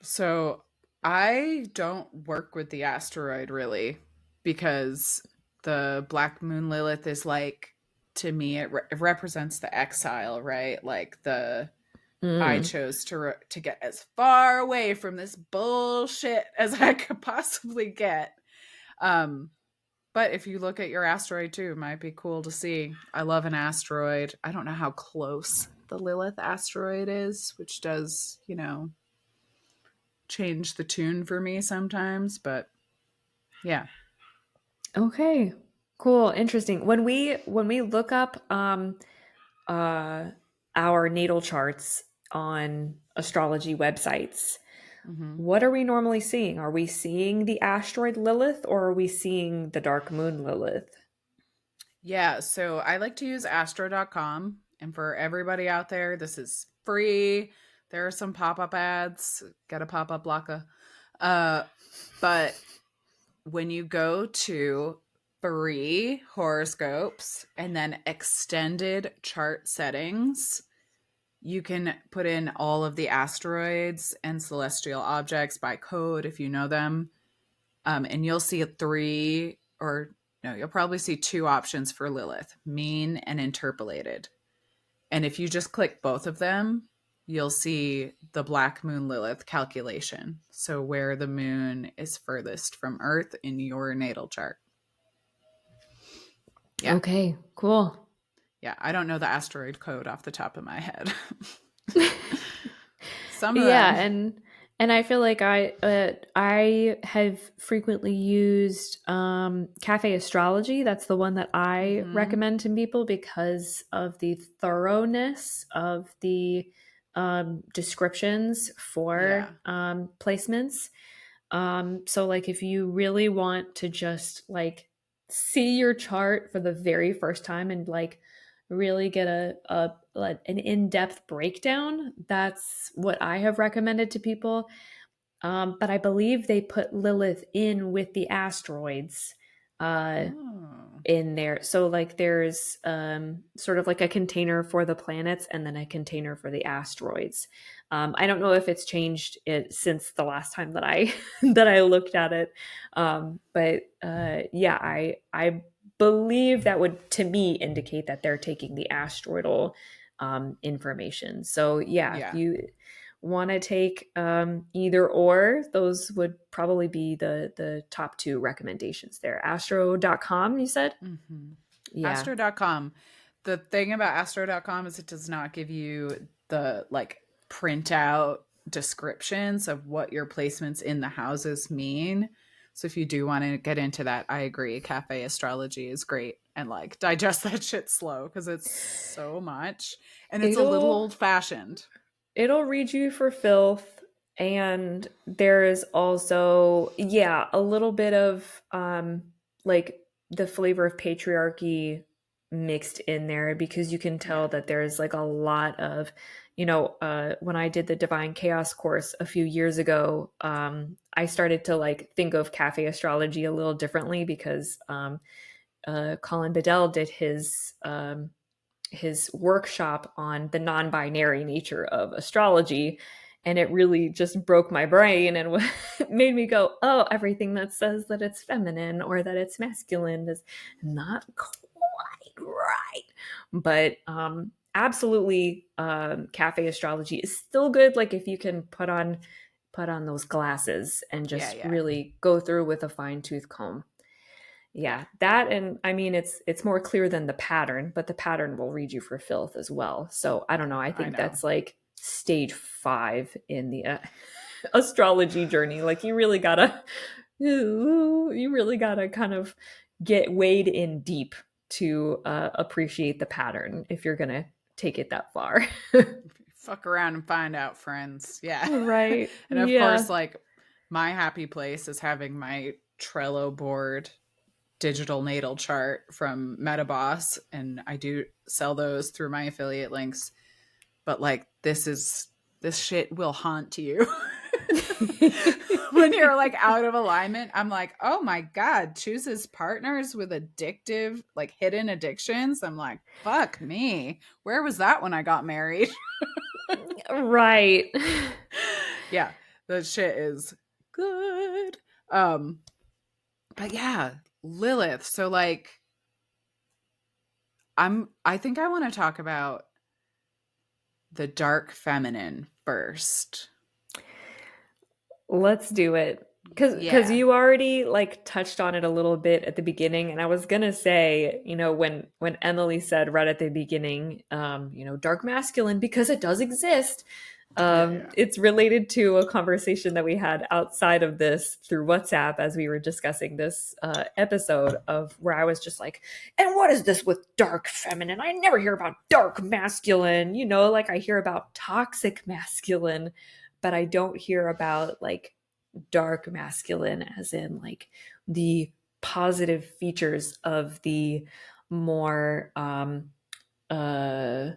So I don't work with the asteroid really, because the Black Moon Lilith is like, to me, it represents the exile, right? Like I chose to get as far away from this bullshit as I could possibly get. But if you look at your asteroid too, it might be cool to see. I love an asteroid. I don't know how close the Lilith asteroid is, which does, change the tune for me sometimes, but yeah. Okay, cool, interesting. When we look up our natal charts on astrology websites, what are we normally seeing? Are we seeing the asteroid Lilith, or are we seeing the dark moon Lilith? Yeah, so I like to use astro.com, and for everybody out there, this is free. There are some pop-up ads, get a pop-up blocker. But when you go to free horoscopes and then extended chart settings, you can put in all of the asteroids and celestial objects by code if you know them. And you'll see you'll probably see 2 options for Lilith, mean and interpolated. And if you just click both of them, you'll see the Black Moon Lilith calculation. So where the moon is furthest from Earth in your natal chart. Yeah. Okay, cool. Yeah, I don't know the asteroid code off the top of my head. Some of Yeah, them. and I feel like I have frequently used Cafe Astrology. That's the one that I recommend to people because of the thoroughness of the descriptions for placements. So like if you really want to just like see your chart for the very first time and like really get an in-depth breakdown, that's what I have recommended to people. But I believe they put Lilith in with the asteroids in there. So like there's sort of like a container for the planets and then a container for the asteroids. I don't know if it's changed since the last time that I that I looked at it. But yeah, I believe that would to me indicate that they're taking the asteroidal information. So yeah, if you want to take either or, those would probably be the top two recommendations there. Astro.com, you said? Mm-hmm. Yeah. Astro.com. The thing about Astro.com is it does not give you the like printout descriptions of what your placements in the houses mean. So if you do want to get into that, I agree. Cafe astrology is great, and like digest that shit slow because it's so much and it's a little It'll old fashioned. it'll read you for filth, and there's also, yeah, a little bit of like the flavor of patriarchy mixed in there, because you can Yeah. tell that there's like a lot of, when I did the divine chaos course a few years ago, I started to like think of cafe astrology a little differently, because Colin Bedell did his workshop on the non-binary nature of astrology, and it really just broke my brain and made me go, oh, everything that says that it's feminine or that it's masculine is not quite right. But absolutely, cafe astrology is still good, like if you can put on those glasses and Yeah, just yeah. really go through with a fine-tooth comb. Yeah. Yeah, that, and I mean it's more clear than the pattern, but the pattern will read you for filth as well. So I don't know. I I think know. that's like stage 5 in the astrology journey. Like you really gotta kind of get wade in deep to appreciate the pattern if you're gonna take it that far. Fuck around and find out, friends. Yeah. Right. And of course, Yeah. like my happy place is having my Trello board digital natal chart from Metaboss, and I do sell those through my affiliate links. But like this shit will haunt you. When you're like out of alignment, I'm like, oh my God, chooses partners with addictive, like hidden addictions. I'm like, fuck me. Where was that when I got married? Right. Yeah, that shit is good. Um, but yeah, Lilith. So like I think I want to talk about the dark feminine first. Let's do it. Cause Yeah. you already like touched on it a little bit at the beginning, and I was gonna say, when Emily said right at the beginning, dark masculine, because it does exist. Yeah, yeah. It's related to a conversation that we had outside of this through WhatsApp as we were discussing this episode, of where I was just like, and what is this with dark feminine? I never hear about dark masculine, like I hear about toxic masculine, but I don't hear about like dark masculine as in like the positive features of the more uh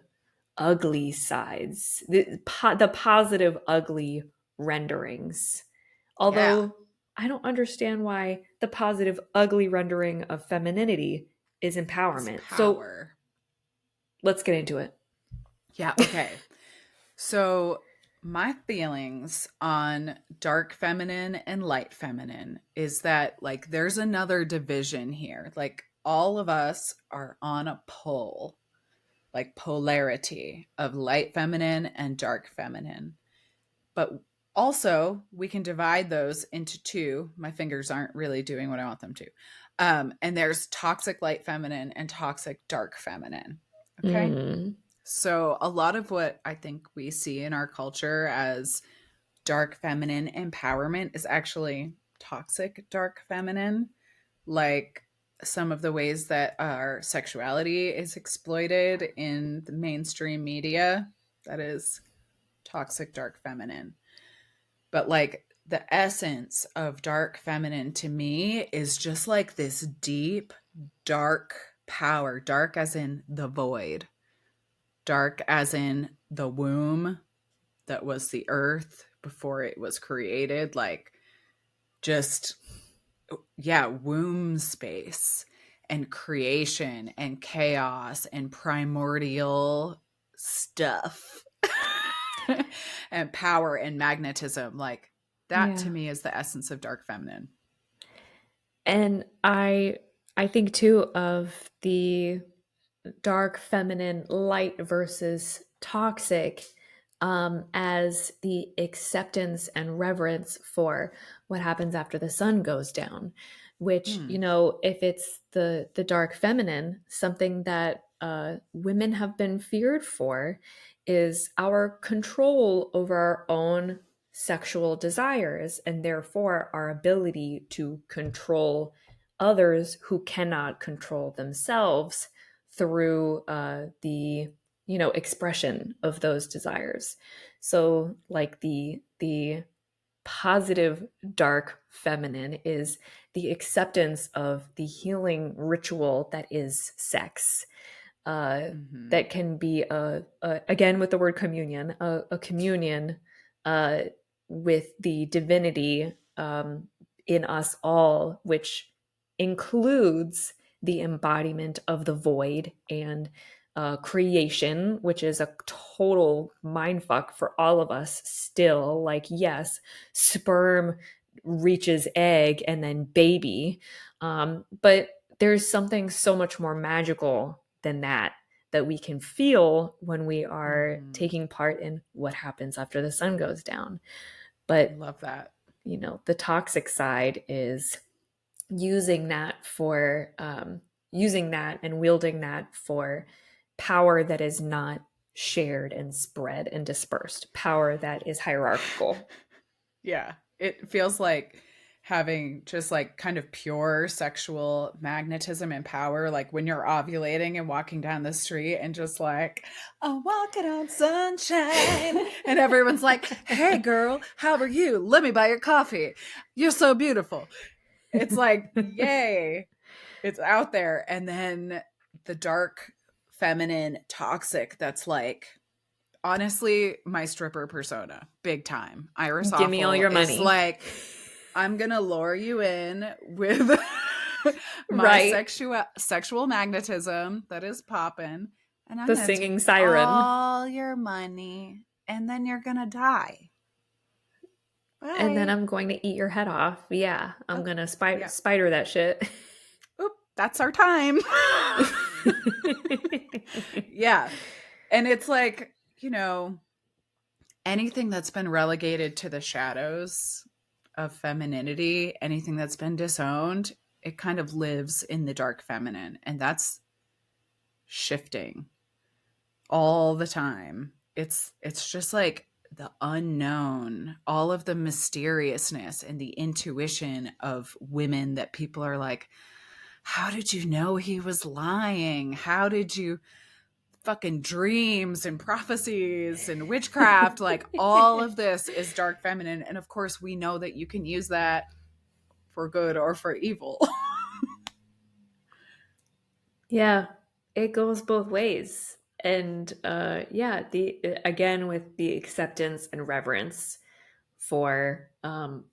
ugly sides, the positive ugly renderings. Yeah. Although I don't understand why the positive ugly rendering of femininity is Is empowerment. So power. let's get into it. Yeah, okay. So my feelings on dark feminine and light feminine is that like there's another division here. Like all of us are on a pole, like polarity of light feminine and dark feminine. But also, we can divide those into two. My fingers aren't really doing what I want them to. And there's toxic light feminine and toxic dark feminine. Okay. Mm. So, a lot of what I think we see in our culture as dark feminine empowerment is actually toxic dark feminine. Like some of the ways that our sexuality is exploited in the mainstream media, that is toxic dark feminine. But like the essence of dark feminine to me is just like this deep, dark power, dark as in the void, dark as in the womb that was the earth before it was created. Like just, yeah, womb space and creation and chaos and primordial stuff. And power and magnetism, like that to Yeah. me is the essence of dark feminine. And I think too of the dark feminine, light versus toxic. as the acceptance and reverence for what happens after the sun goes down, which, Hmm. you know, if it's the dark feminine, something that women have been feared for is our control over our own sexual desires, and therefore our ability to control others who cannot control themselves through the, you know, expression of those desires. So like the positive dark feminine is the acceptance of the healing ritual that is sex. Mm-hmm. That can be again with the word communion, a communion uh, with the divinity in us all, which includes the embodiment of the void and creation, which is a total mindfuck for all of us still. Like, yes, sperm reaches egg and then baby. But there's something so much more magical than that we can feel when we are Mm-hmm. taking part in what happens after the sun goes down. I But, love that. you know, the toxic side is using that for using that and wielding that for power that is not shared and spread and dispersed, power that is hierarchical. Yeah. It feels like having just like kind of pure sexual magnetism and power, like when you're ovulating and walking down the street and just like, I'm walking on sunshine. And everyone's like, hey, girl, how are you? Let me buy your coffee. You're so beautiful. It's like, yay, it's out there. And then the dark, feminine, toxic, that's like, honestly, my stripper persona, big time. Iris Give me all Awful your is money. like, I'm gonna lure you in with my Right. sexual magnetism that is popping, and I'm The gonna take singing siren. all your money, and then you're gonna die. And then Bye. I'm going to eat your head off. Yeah, I'm Oh, going to yeah. spider that shit. Oop, that's our time. Yeah. And it's like, anything that's been relegated to the shadows of femininity, anything that's been disowned, it kind of lives in the dark feminine. And that's shifting all the time. It's just like the unknown, all of the mysteriousness and the intuition of women that people are like, how did you know he was lying? How did you fucking dreams and prophecies and witchcraft, like all of this is dark feminine, and of course we know that you can use that for good or for evil. Yeah, it goes both ways. And yeah, the again with the acceptance and reverence for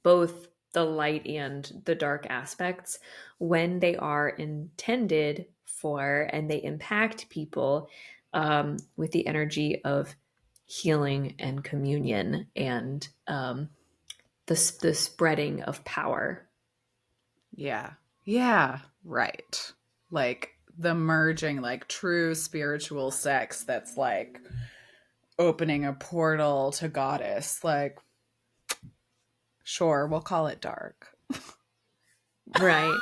both the light and the dark aspects when they are intended for and they impact people with the energy of healing and communion and the spreading of power. Yeah, yeah, right, like the merging, like true spiritual sex that's like opening a portal to goddess, like sure, we'll call it dark Right.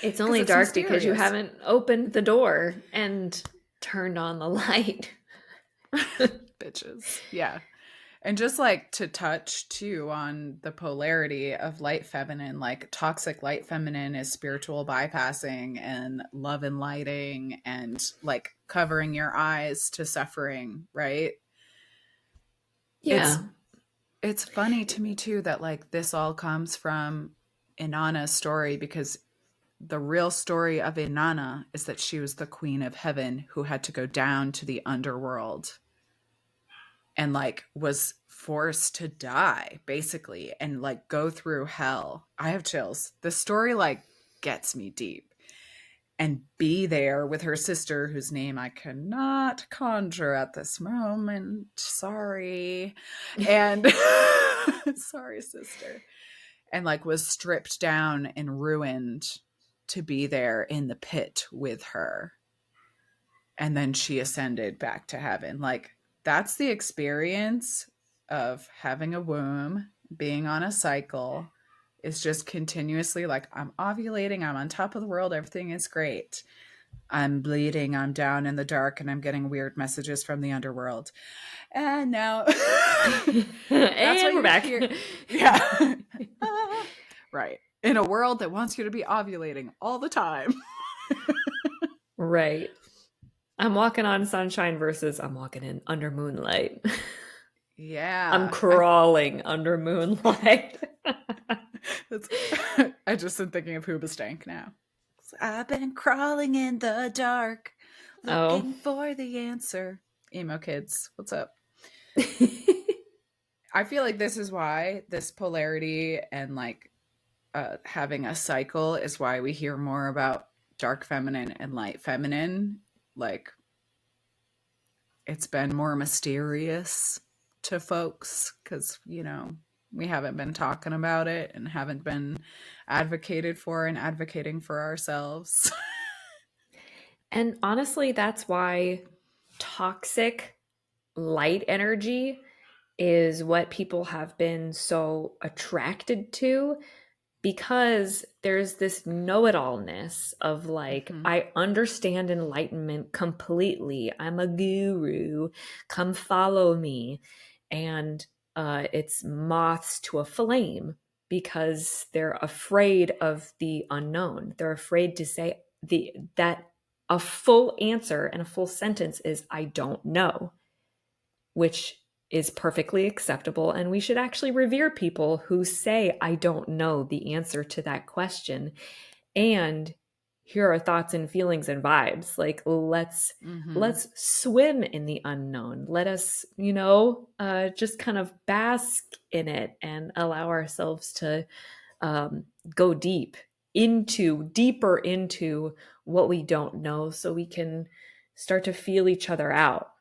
It's because only it's dark because you mysterious. haven't opened the door and turned on the light. Bitches, yeah. And just like to touch too on the polarity of light feminine, like toxic light feminine is spiritual bypassing and love and lighting and like covering your eyes to suffering, right? It's Yeah. it's funny to me too that like this all comes from Inanna's story, because the real story of Inanna is that she was the queen of heaven who had to go down to the underworld and like was forced to die basically and like go through hell. I have chills. The story like gets me deep. And be there with her sister, whose name I cannot conjure at this moment. Sorry. And sorry, sister. And like was stripped down and ruined to be there in the pit with her. And then she ascended back to heaven. Like that's the experience of having a womb, being on a cycle, is just continuously like, I'm ovulating, I'm on top of the world, everything is great. I'm bleeding, I'm down in the dark, and I'm getting weird messages from the underworld. And now that's what And we're you back. hear. Yeah. Right. In a world that wants you to be ovulating all the time. Right. I'm walking on sunshine versus I'm walking in under moonlight. I'm Yeah. crawling under moonlight. I just am thinking of Hoobastank now. I've been crawling in the dark, Oh. looking for the answer. Emo kids, what's up? I feel like this is why this polarity and like having a cycle is why we hear more about dark feminine and light feminine. Like, it's been more mysterious to folks because, you know, we haven't been talking about it and haven't been advocated for and advocating for ourselves. And honestly, that's why toxic light energy is what people have been so attracted to, because there's this know-it-allness of like, Mm-hmm. I understand enlightenment completely, I'm a guru, come follow me. And it's moths to a flame because they're afraid of the unknown. They're afraid to say that a full answer and a full sentence is I don't know, which is perfectly acceptable. And we should actually revere people who say, I don't know the answer to that question. And here are thoughts and feelings and vibes. Like, Mm-hmm. let's swim in the unknown. Let us, just kind of bask in it and allow ourselves to go deeper into what we don't know, so we can start to feel each other out.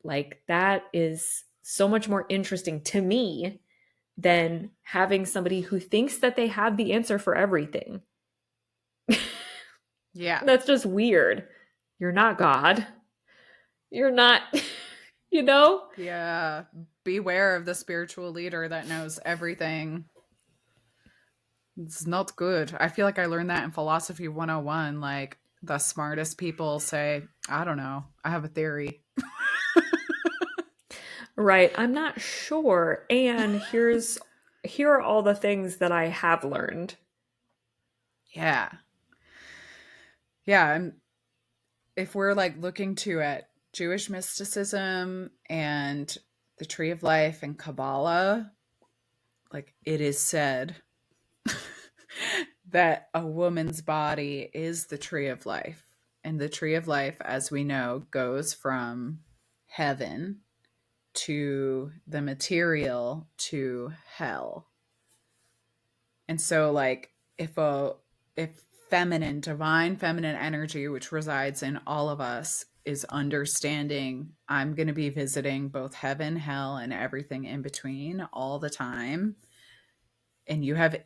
Like, that is so much more interesting to me than having somebody who thinks that they have the answer for everything. Yeah. That's just weird. You're not God. You're not, you know? Yeah. Beware of the spiritual leader that knows everything. It's not good. I feel like I learned that in Philosophy 101. Like, the smartest people say, I don't know, I have a theory. Right. I'm not sure. And here are all the things that I have learned. Yeah. Yeah. And if we're like looking to at Jewish mysticism and the Tree of Life and Kabbalah, like, it is said that a woman's body is the tree of life. And the tree of life, as we know, goes from heaven to the material to hell. And so, like, if feminine, divine feminine energy, which resides in all of us, is understanding, I'm going to be visiting both heaven, hell, and everything in between all the time, and you have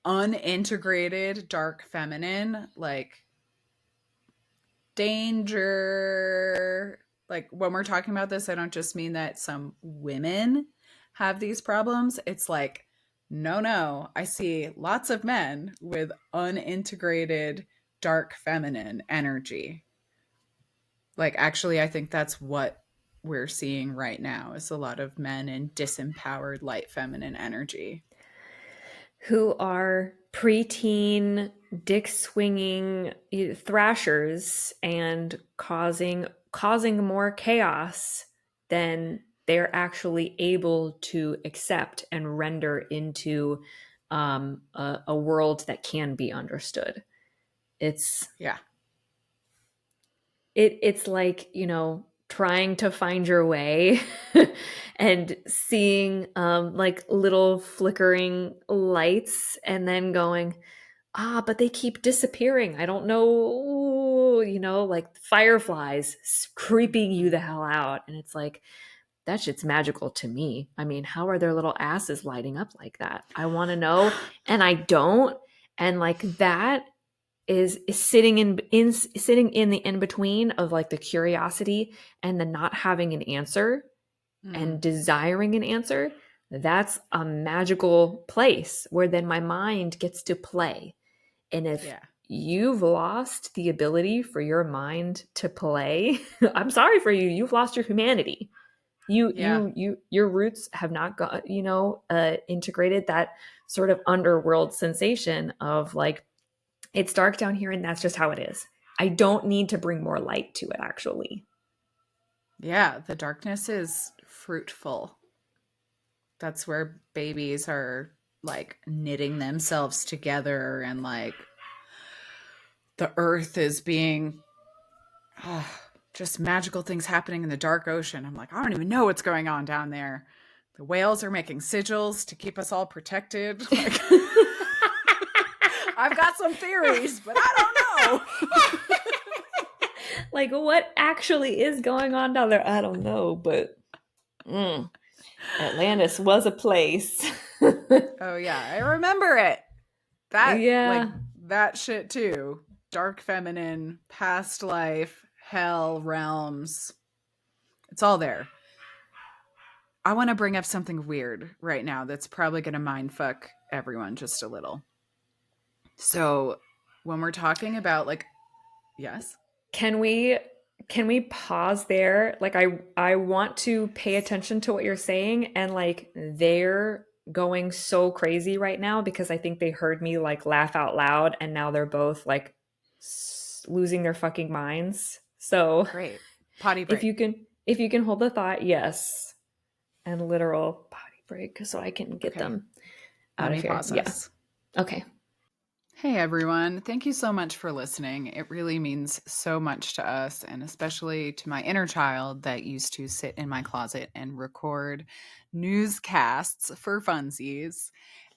unintegrated dark feminine, like, danger. Like, when we're talking about this, I don't just mean that some women have these problems. It's like, no, no, I see lots of men with unintegrated dark feminine energy. Like, actually, I think that's what we're seeing right now, is a lot of men in disempowered light feminine energy. Who are preteen, dick swinging thrashers and causing more chaos than they're actually able to accept and render into a world that can be understood. It's Yeah. it's like, trying to find your way and seeing like little flickering lights and then going, but they keep disappearing, I don't know, like fireflies creeping you the hell out. And it's like, that shit's magical to me. I mean, how are their little asses lighting up like that? I want to know, and I don't. And like, that is sitting in the in between of like the curiosity and the not having an answer and Mm, desiring an answer. That's a magical place where then my mind gets to play. And if yeah. you've lost the ability for your mind to play, I'm sorry for you. You've lost your humanity. Yeah. Your roots have not got, integrated that sort of underworld sensation of like, it's dark down here and that's just how it is. I don't need to bring more light to it, actually. Yeah. The darkness is fruitful. That's where babies are like knitting themselves together and like the earth is being oh, just magical things happening in the dark ocean. I'm like, I don't even know what's going on down there. The whales are making sigils to keep us all protected. Like, I've got some theories, but I don't know. Like, what actually is going on down there? I don't know, but mm, Atlantis was a place. Oh yeah, I remember it. That like Yeah. that shit too. Dark feminine, past life, hell, realms. It's all there. I want to bring up something weird right now that's probably going to mindfuck everyone just a little. So, when we're talking about like yes. Can we can we pause there? Like, I want to pay attention to what you're saying, and like they're going so crazy right now because I think they heard me like laugh out loud and now they're both like losing their fucking minds. So, Great. Potty if break. you can hold the thought, yes, and literal potty break so I can get Okay. them Let out of me here. pause Yeah. us. Okay. Hey everyone, thank you so much for listening. It really means so much to us, and especially to my inner child that used to sit in my closet and record newscasts for funsies.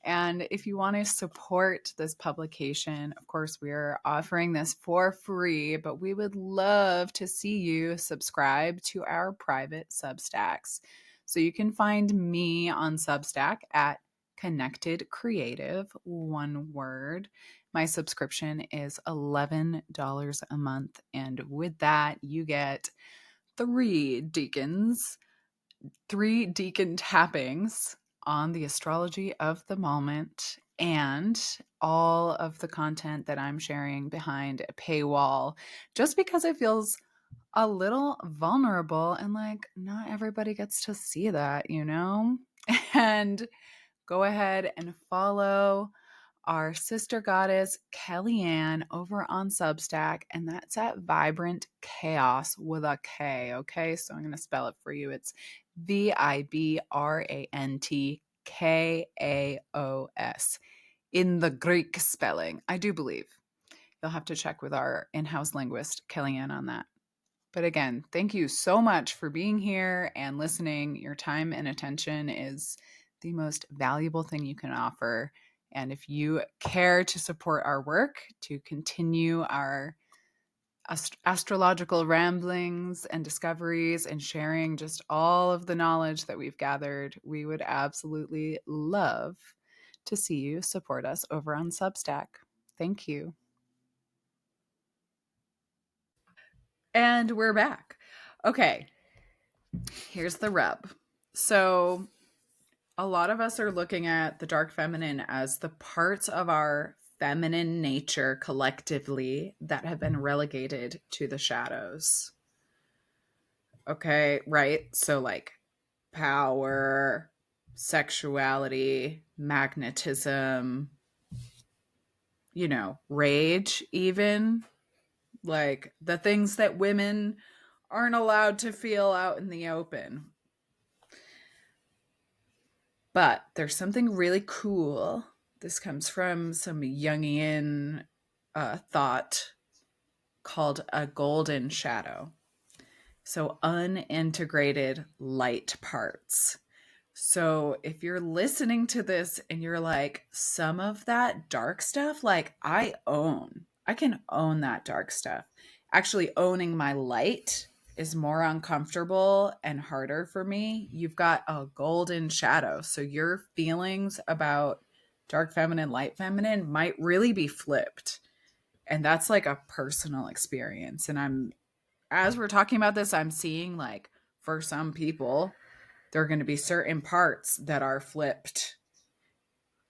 And if you want to support this publication, of course, we're offering this for free, but we would love to see you subscribe to our private Substacks. So you can find me on Substack at Connected Creative, one word. My subscription is $11 a month. And with that, you get three deacons, three deacon tappings on the astrology of the moment, and all of the content that I'm sharing behind a paywall, just because it feels a little vulnerable and like not everybody gets to see that, you know? And go ahead and follow our sister goddess Kellyanne over on Substack, and that's at Vibrant Chaos with a K. Okay, so I'm going to spell it for you. It's VIBRANTKAOS in the Greek spelling, I do believe. You'll have to check with our in house linguist, Kellyanne, on that. But again, thank you so much for being here and listening. Your time and attention is the most valuable thing you can offer. And if you care to support our work, to continue our astrological ramblings and discoveries and sharing just all of the knowledge that we've gathered, we would absolutely love to see you support us over on Substack. Thank you. And we're back. Okay, here's the rub. So, a lot of us are looking at the dark feminine as the parts of our feminine nature collectively that have been relegated to the shadows. Okay, right? So, like power, sexuality, magnetism, rage, even like the things that women aren't allowed to feel out in the open. But there's something really cool. This comes from some Jungian thought called a golden shadow. So, unintegrated light parts. So, if you're listening to this and you're like, some of that dark stuff, like I can own that dark stuff. Actually, owning my light is more uncomfortable and harder for me. You've got a golden shadow. So, your feelings about dark feminine, light feminine might really be flipped. And that's like a personal experience. And as we're talking about this, I'm seeing like for some people, there are going to be certain parts that are flipped.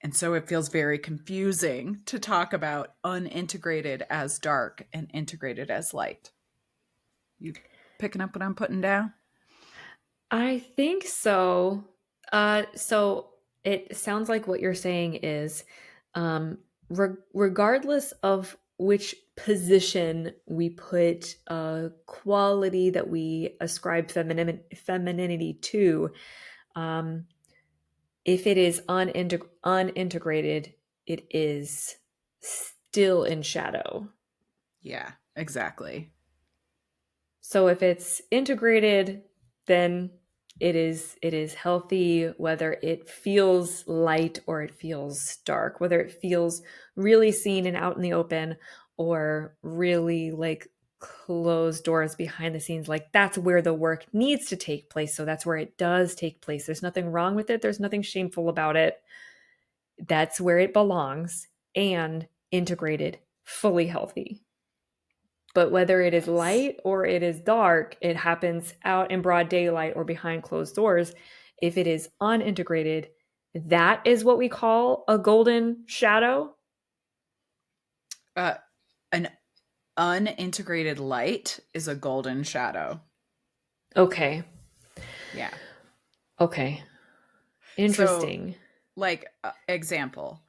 And so it feels very confusing to talk about unintegrated as dark and integrated as light. You picking up what I'm putting down? I think so. So it sounds like what you're saying is, regardless of which position we put a quality that we ascribe femininity to, um, if it is unintegrated, it is still in shadow. Yeah, exactly. So if it's integrated, then it is healthy, whether it feels light or it feels dark, whether it feels really seen and out in the open or really like closed doors behind the scenes. Like that's where the work needs to take place. So that's where it does take place. There's nothing wrong with it. There's nothing shameful about it. That's where it belongs, and integrated, fully healthy. But whether it is Yes. light or it is dark, it happens out in broad daylight or behind closed doors. If it is unintegrated, that is what we call a golden shadow. Uh, an unintegrated light is a golden shadow. Okay. Yeah. Okay. So, Interesting. like, example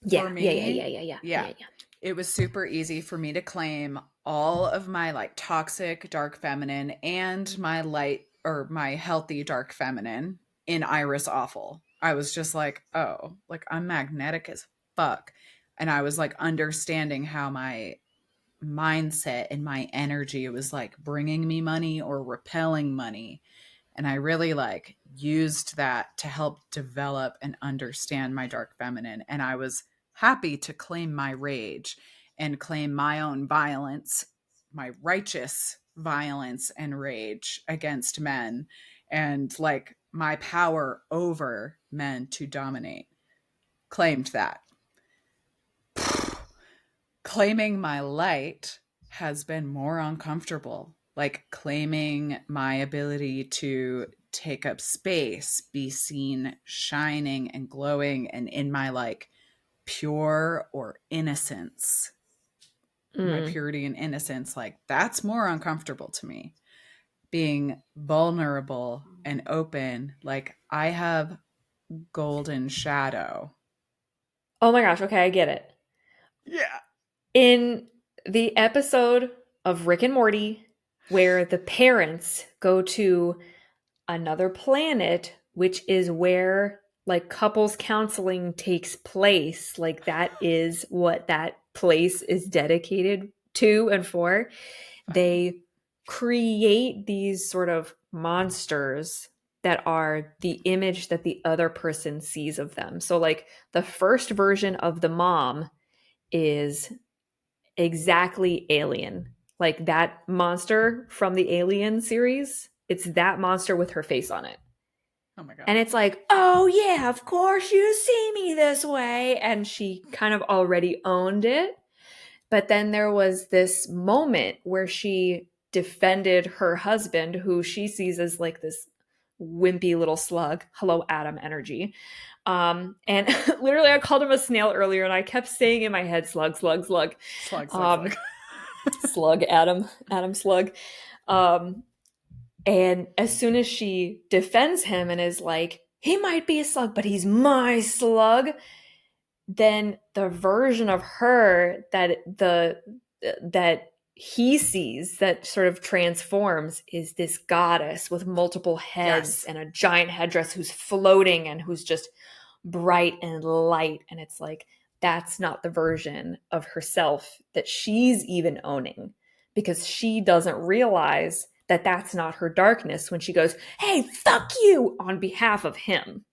for Yeah. Yeah. Yeah. me, Yeah. Yeah. Yeah. yeah, Yeah. Yeah. it was super easy for me to claim all of my like toxic dark feminine and my light or my healthy dark feminine in Iris Awful. I was just like, oh, like I'm magnetic as fuck. And I was like understanding how my mindset and my energy was like bringing me money or repelling money. And I really like used that to help develop and understand my dark feminine. And I was happy to claim my rage and claim my own violence, my righteous violence and rage against men, and like my power over men to dominate. Claimed that. Claiming my light has been more uncomfortable. Like claiming my ability to take up space, be seen shining and glowing and in my like pure or innocence, my Mm. purity and innocence, like that's more uncomfortable to me. Being vulnerable and open, like I have golden shadow. Oh my gosh. Okay. I get it. Yeah. In the episode of Rick and Morty, where the parents go to another planet, which is where like couples counseling takes place. Like that is what that place is dedicated to and for. Funny. They create these sort of monsters that are the image that the other person sees of them. So, like, the first version of the mom is exactly alien. Like that monster from the Alien series, it's that monster with her face on it. Oh my And God. it's like, oh yeah, of course you see me this way. And she kind of already owned it. But then there was this moment where she defended her husband, who she sees as like this wimpy little slug. Hello, Adam energy. And literally, I called him a snail earlier, and I kept saying in my head, slug, slug, slug. Slug, slug, slug. Um, slug, Adam slug. Um, and as soon as she defends him and is like, he might be a slug, but he's my slug, then the version of her that he sees that sort of transforms is this goddess with multiple heads Yes. and a giant headdress who's floating and who's just bright and light. And it's like, that's not the version of herself that she's even owning, because she doesn't realize that that's not her darkness when she goes, hey, fuck you, on behalf of him.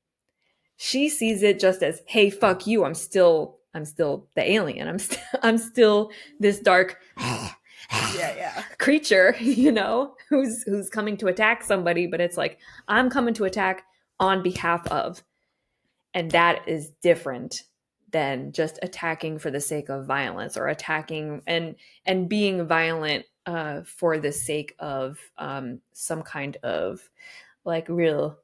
She sees it just as, hey, fuck you, I'm still the alien. I'm still this dark Yeah, yeah. creature, who's coming to attack somebody, but it's like, I'm coming to attack on behalf of. And that is different than just attacking for the sake of violence, or attacking and being violent for the sake of some kind of like real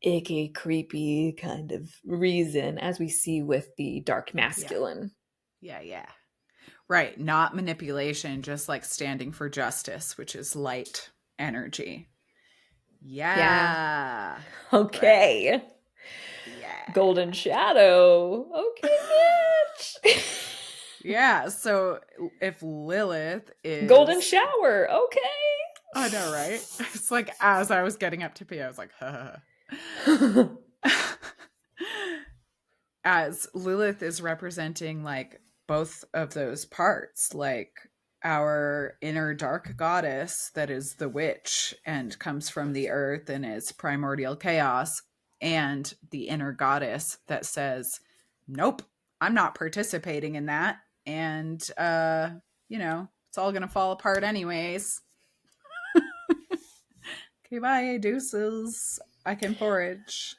icky, creepy kind of reason, as we see with the dark Yeah. masculine. Yeah. Yeah. Right. Not manipulation, just like standing for justice, which is light energy. Yeah. Yeah. Right. Okay. Yeah. Golden shadow. Okay, bitch. Yeah. So if Lilith Golden is, shower. I know, right? It's like as I was getting up to pee, I was like, Okay. as Lilith is representing like both of those parts, like our inner dark goddess that is the witch and comes from the earth and is primordial chaos, and the inner goddess that says, nope, I'm not participating in that. And, it's all going to fall apart anyways. Okay, bye, deuces. I can forage.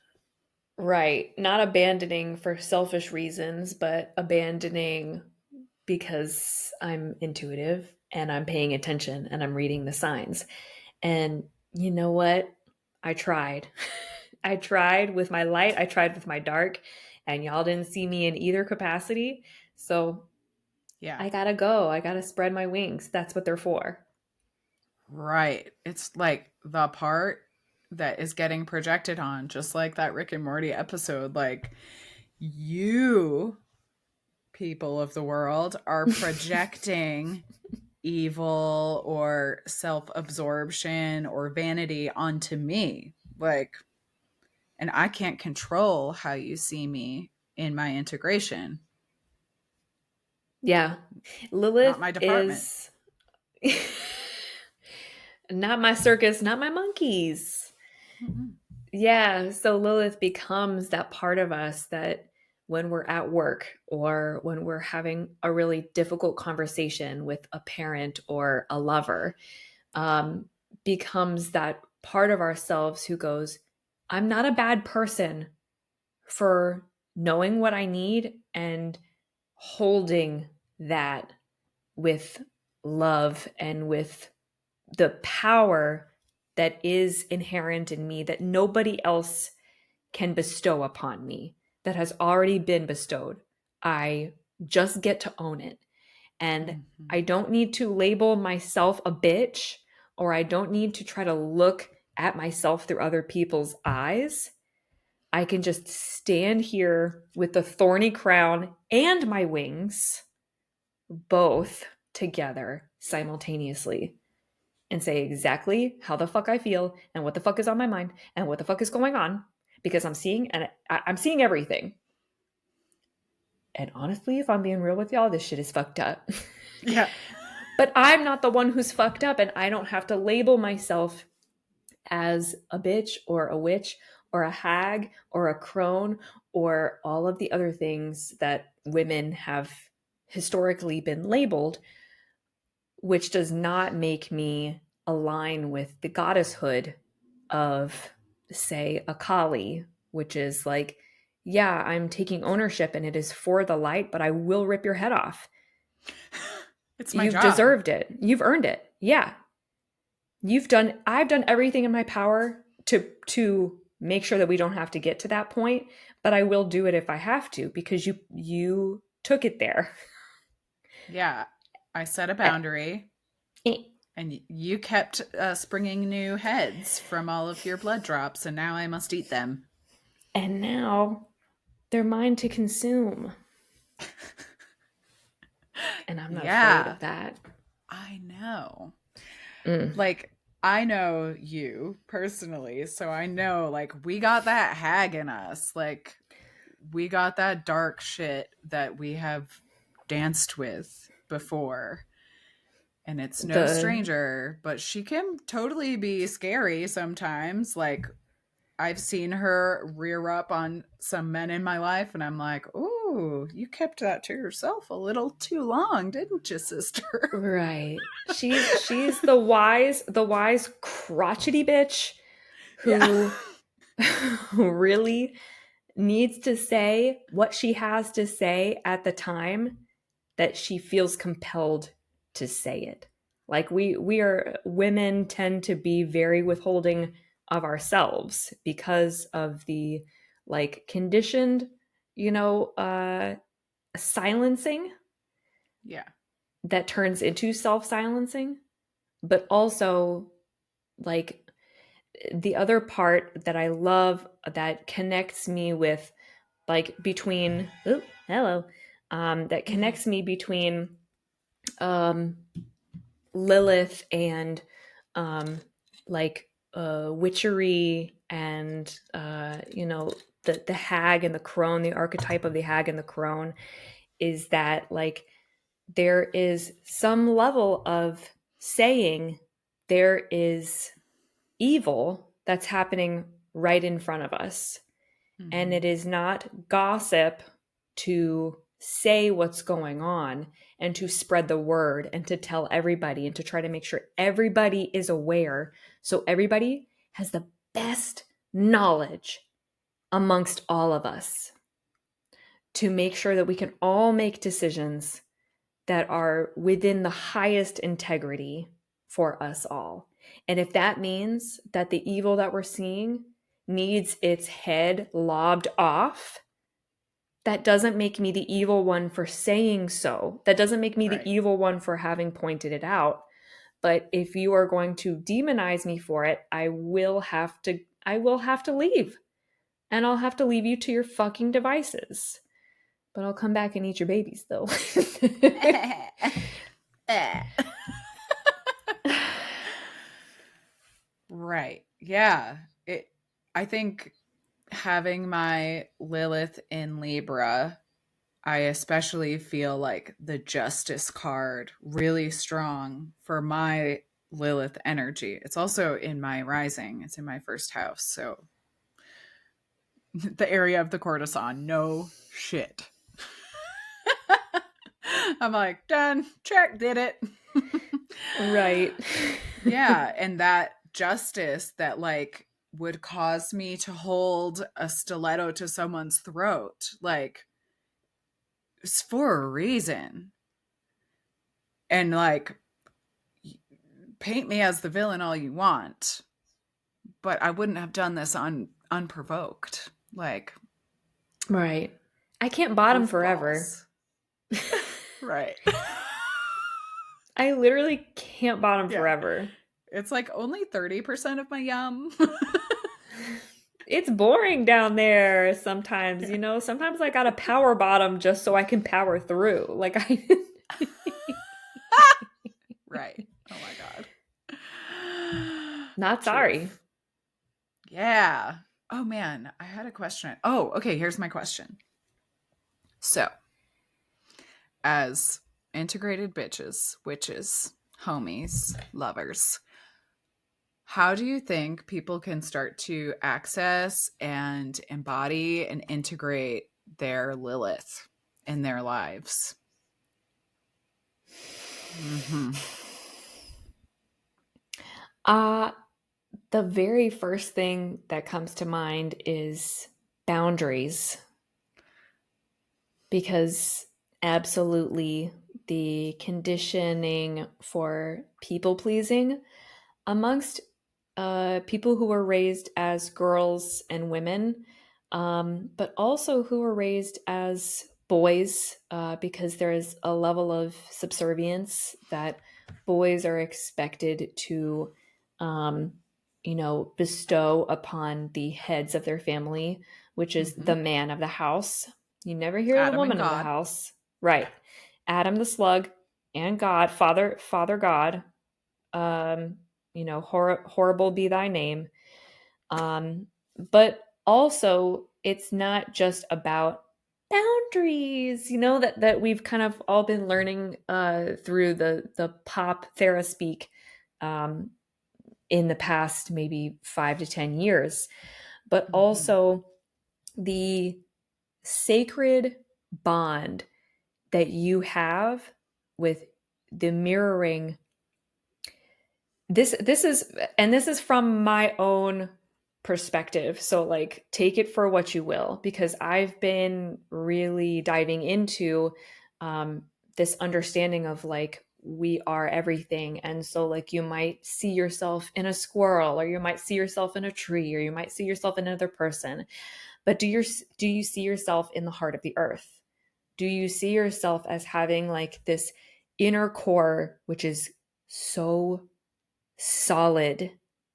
Right. Not abandoning for selfish reasons, but abandoning because I'm intuitive and I'm paying attention and I'm reading the signs. And you know what? I tried. I tried with my light, I tried with my dark, and y'all didn't see me in either capacity. So Yeah. I gotta go. I gotta spread my wings. That's what they're for. Right. It's like the part that is getting projected on, just like that Rick and Morty episode. Like, you, people of the world, are projecting evil or self absorption or vanity onto me. Like, and I can't control how you see me in my integration. Yeah. Not Lilith my department. is not my circus, not my monkeys. Mhm. Yeah, so Lilith becomes that part of us that when we're at work or when we're having a really difficult conversation with a parent or a lover, um, becomes that part of ourselves who goes, I'm not a bad person for knowing what I need and holding that with love and with the power that is inherent in me that nobody else can bestow upon me, that has already been bestowed. I just get to own it. And Mhm. I don't need to label myself a bitch, or I don't need to try to look at myself through other people's eyes. I can just stand here with the thorny crown and my wings, both together simultaneously, and say exactly how the fuck I feel and what the fuck is on my mind and what the fuck is going on, because I'm seeing, and I'm seeing everything. And honestly, if I'm being real with y'all, this shit is fucked up. Yeah. But I'm not the one who's fucked up, and I don't have to label myself as a bitch or a witch or a hag or a crone or all of the other things that women have historically been labeled, which does not make me align with the goddesshood of, say, a Kali, which is like, yeah, I'm taking ownership and it is for the light, but I will rip your head off. It's my You've job. deserved it. You've earned it. Yeah. I've done everything in my power to make sure that we don't have to get to that point, but I will do it if I have to, because you took it there. Yeah. I set a boundary. Eh, And you kept springing new heads from all of your blood drops, and now I must eat them. and now they're mine to consume. And I'm not afraid Yeah, of that. I know. Mm. Like, I know you personally, so I know, like, we got that hag in us. Like, we got that dark shit that we have danced with before. And it's no The stranger, but she can totally be scary sometimes. Like, I've seen her rear up on some men in my life, and I'm like, "Ooh, you kept that to yourself a little too long, didn't you, sister?" right. She's the wise crotchety bitch Yeah. who who really needs to say what she has to say at the time that she feels compelled to say it. Like we are women tend to be very withholding of ourselves because of the like conditioned, you know, silencing Yeah. that turns into self-silencing, but also like the other part that I love that connects me with like between oh hello that connects me between um Lilith and um like witchery and you know the hag and the crone, the archetype of the hag and the crone is that like there is some level of saying there is evil that's happening right in front of us. And Mm-hmm. it is not gossip to say what's going on and to spread the word and to tell everybody and to try to make sure everybody is aware so everybody has the best knowledge amongst all of us to make sure that we can all make decisions that are within the highest integrity for us all. And if that means that the evil that we're seeing needs its head lobbed off, that doesn't make me the evil one for saying so. That doesn't make me the Right. evil one for having pointed it out. But if you are going to demonize me for it, I will have to leave. And I'll have to leave you to your fucking devices. But I'll come back and eat your babies though. Right. Yeah. I think having my Lilith in Libra, I especially feel like the justice card really strong for my Lilith energy. It's also in my rising. It's in my first house. So the area of the courtesan, no shit. I'm like, done, check, did it. Right. Yeah, and that justice that like would cause me to hold a stiletto to someone's throat, like it's for a reason. And like paint me as the villain all you want, but I wouldn't have done this unprovoked. Like Right. I can't bottom forever. goofballs. Right. I literally can't bottom Yeah. forever. It's like only 30% of my yum. It's boring down there sometimes, Yeah. you know? Sometimes I gotta power bottom just so I can power through. Like I Right. Oh my god. not sorry. Truth. Yeah. Oh man, I had a question. Oh, okay, here's my question. So, as integrated bitches, witches, homies, lovers, how do you think people can start to access and embody and integrate their Lilith in their lives? Mm-hmm. Uh the very first thing that comes to mind is boundaries because absolutely the conditioning for people pleasing amongst people who were raised as girls and women, but also who were raised as boys, because there is a level of subservience that boys are expected to, um, bestow upon the heads of their family, which is Mm-hmm. the man of the house. You never hear the Adam and woman of the God. house, right? Adam the slug and God, Father God, um, horrible be thy name. But also, it's not just about boundaries, that we've kind of all been learning through the pop theraspeak um, in the past maybe 5 to 10 years, but Mm-hmm. also the sacred bond that you have with the mirroring this is from my own perspective. So, like, take it for what you will, because I've been really diving into um, this understanding of like, we are everything. And so, like, you might see yourself in a squirrel, or you might see yourself in a tree, or you might see yourself in another person. But do you see yourself in the heart of the earth? Do you see yourself as having like this inner core, which is so solid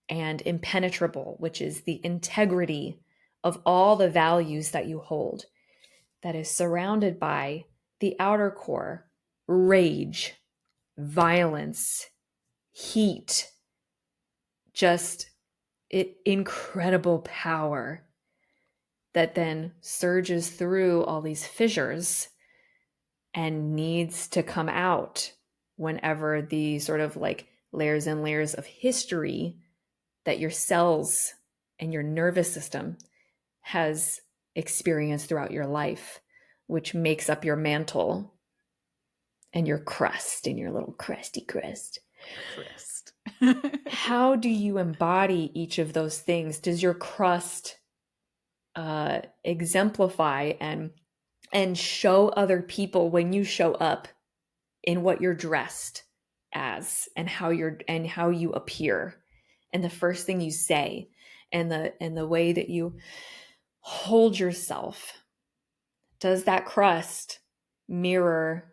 and impenetrable, which is the integrity of all the values that you hold, that is surrounded by the outer core, rage, violence, heat, just incredible power that then surges through all these fissures and needs to come out whenever the sort of like layers and layers of history that your cells and your nervous system has experienced throughout your life, which makes up your mantle and your crust and your little crusty crust. Crust. How do you embody each of those things? Does your crust exemplify and show other people when you show up in what you're dressed as, and how you appear, and the first thing you say, and the way that you hold yourself? Does that crust mirror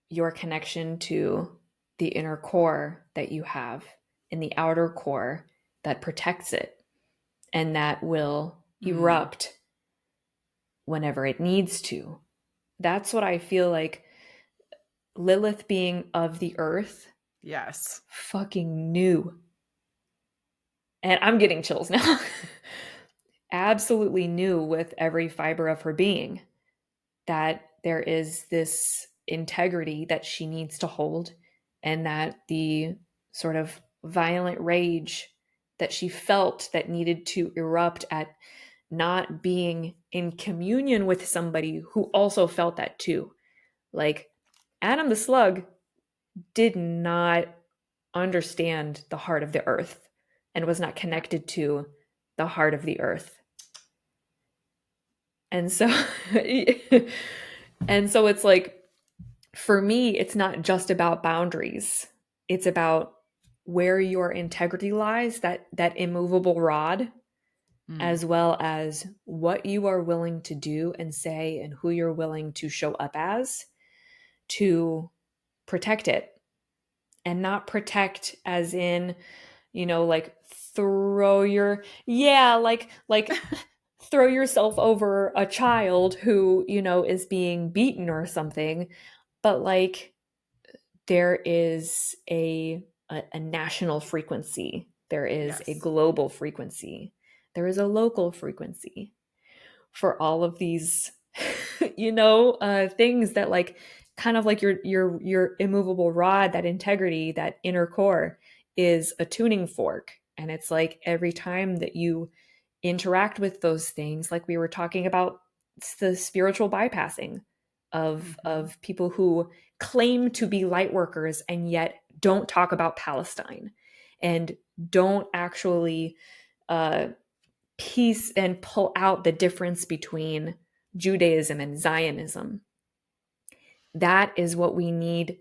your connection to the inner core that you have, in the outer core that protects it and that will erupt whenever it needs to? That's what I feel like Lilith, being of the earth, Yes. fucking knew. And I'm getting chills now. Absolutely knew with every fiber of her being that there is this integrity that she needs to hold, and that the sort of violent rage that she felt that needed to erupt at not being in communion with somebody who also felt that too. Like, Adam the Slug did not understand the heart of the earth and was not connected to the heart of the earth. And so and so it's like, for me, it's not just about boundaries. It's about where your integrity lies, that immovable rod, as well as what you are willing to do and say, and who you're willing to show up as to protect it. And not protect as in, like throw your, yeah, like throw yourself over a child who, is being beaten or something. But like, there is a national frequency, there is a Yes. global frequency, there is a local frequency for all of these things that, like, kind of like your immovable rod, that integrity, that inner core is a tuning fork. And it's like, every time that you interact with those things, like we were talking about, it's the spiritual bypassing of people who claim to be light workers and yet don't talk about Palestine, and don't actually piece and pull out the difference between Judaism and Zionism. That is what we need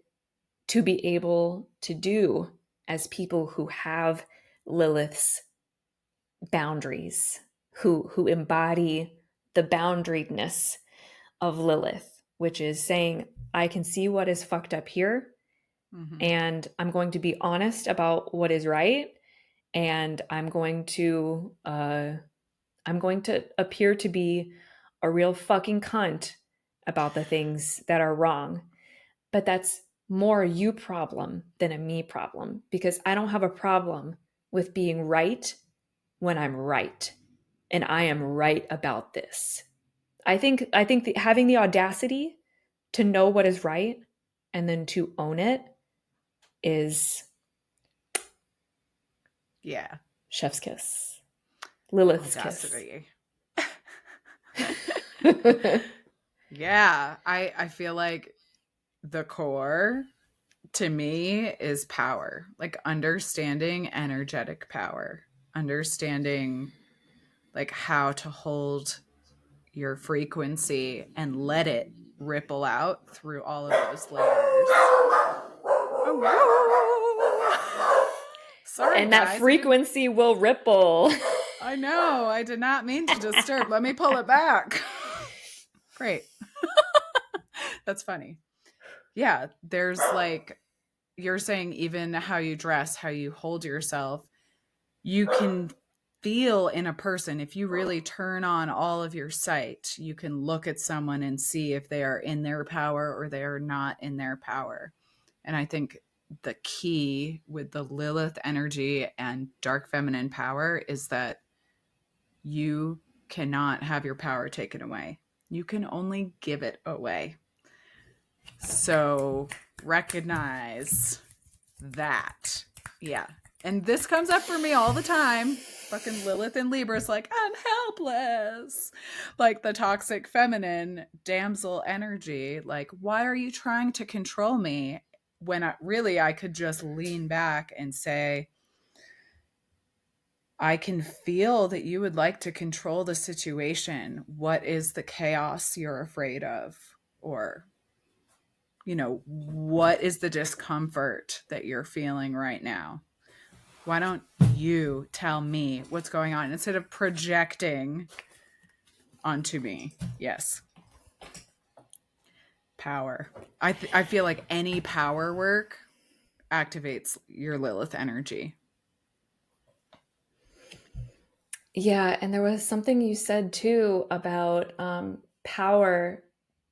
to be able to do as people who have Lilith's boundaries, who embody the boundariedness of Lilith, which is saying, I can see what is fucked up here, and I'm going to be honest about what is right, and I'm going to appear to be a real fucking cunt about the things that are wrong. But that's more a you problem than a me problem, because I don't have a problem with being right when I'm right, and I am right about this. I think having the audacity to know what is right and then to own it is, Yeah. chef's kiss, Lilith's Audacity. kiss. Yeah. I feel like the core to me is power, like understanding energetic power, understanding like how to hold your frequency and let it ripple out through all of those layers. Oh, sorry, And that guys. frequency will ripple. I know. I did not mean to disturb. Let me pull it back. Great. That's funny. Yeah. There's like, you're saying, even how you dress, how you hold yourself, you can feel in a person. If you really turn on all of your sight, you can look at someone and see if they are in their power or they are not in their power. And I think the key with the Lilith energy and dark feminine power is that you cannot have your power taken away. You can only give it away. So recognize that. Yeah. And this comes up for me all the time. Fucking Lilith and Libra's like, I'm helpless. Like the toxic feminine damsel energy. Like, why are you trying to control me when I could just lean back and say, I can feel that you would like to control the situation. What is the chaos you're afraid of? Or, what is the discomfort that you're feeling right now? Why don't you tell me what's going on instead of projecting onto me? Yes. Power. I feel like any power work activates your Lilith energy. Yeah, and there was something you said too about power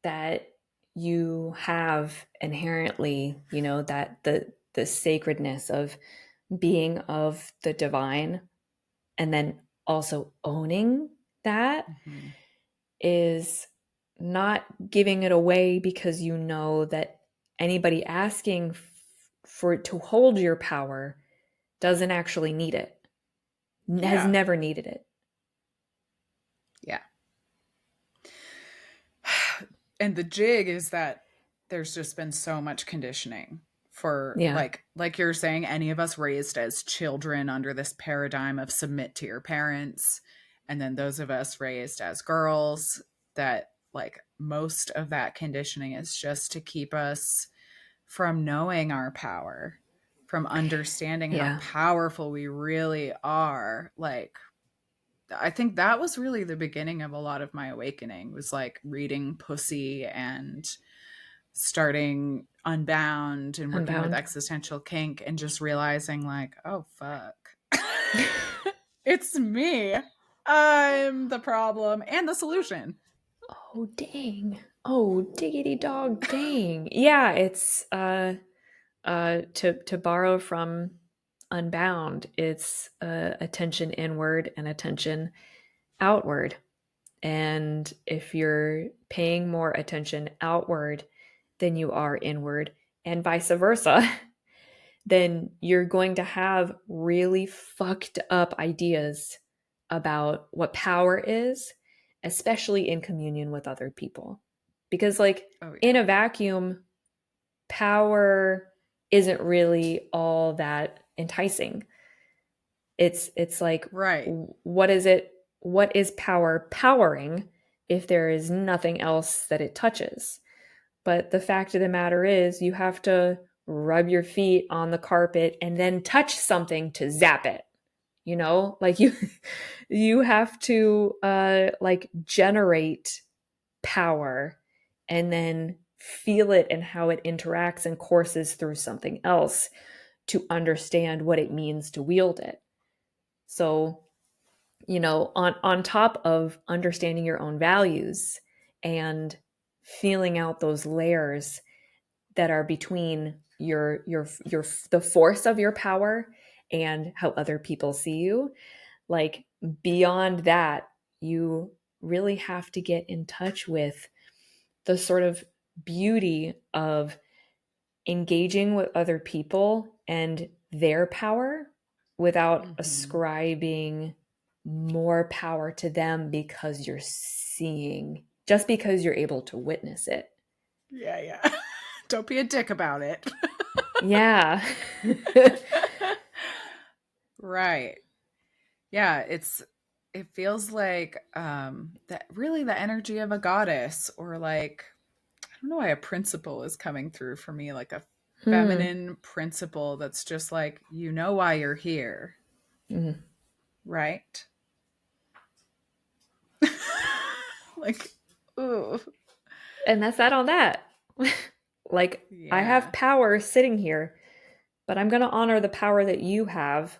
that you have inherently, that the sacredness of being of the divine, and then also owning that Mm-hmm. is not giving it away because you know that anybody asking for it to hold your power doesn't actually need it, has Yeah. never needed it. Yeah. And the jig is that there's just been so much conditioning for Yeah. like you're saying, any of us raised as children under this paradigm of submit to your parents, and then those of us raised as girls, that like most of that conditioning is just to keep us from knowing our power, from understanding how Yeah. powerful we really are. Like, I think that was really the beginning of a lot of my awakening, was like reading Pussy and starting Unbound and working with Unbound. existential kink and just realizing like, oh fuck. It's me. I'm the problem and the solution. Oh dang. Oh diggity dog dang. Yeah, it's to borrow from Unbound, it's attention inward and attention outward. And if you're paying more attention outward than you are inward, and vice versa, then you're going to have really fucked up ideas about what power is, especially in communion with other people. Because, like, Oh in yeah. a vacuum, power isn't really all that enticing. It's like, Right. what is it? What is power powering if there is nothing else that it touches? But the fact of the matter is, you have to rub your feet on the carpet and then touch something to zap it. Like you have to like generate power and then feel it and how it interacts and courses through something else to understand what it means to wield it. So, on top of understanding your own values and feeling out those layers that are between your the force of your power and how other people see you, like, beyond that, you really have to get in touch with the sort of beauty of engaging with other people and their power without Mm-hmm. ascribing more power to them because you're seeing, just because you're able to witness it. Yeah, yeah. Don't be a dick about it. Yeah. Right. Yeah, it's it feels like that really the energy of a goddess, or like I don't know why a principle is coming through for me, like a Hmm. feminine principle that's just like, you know why you're here, Mhm. right? Like, ooh, And that's that on that. Like, I have yeah. power sitting here, but I'm going to honor the power that you have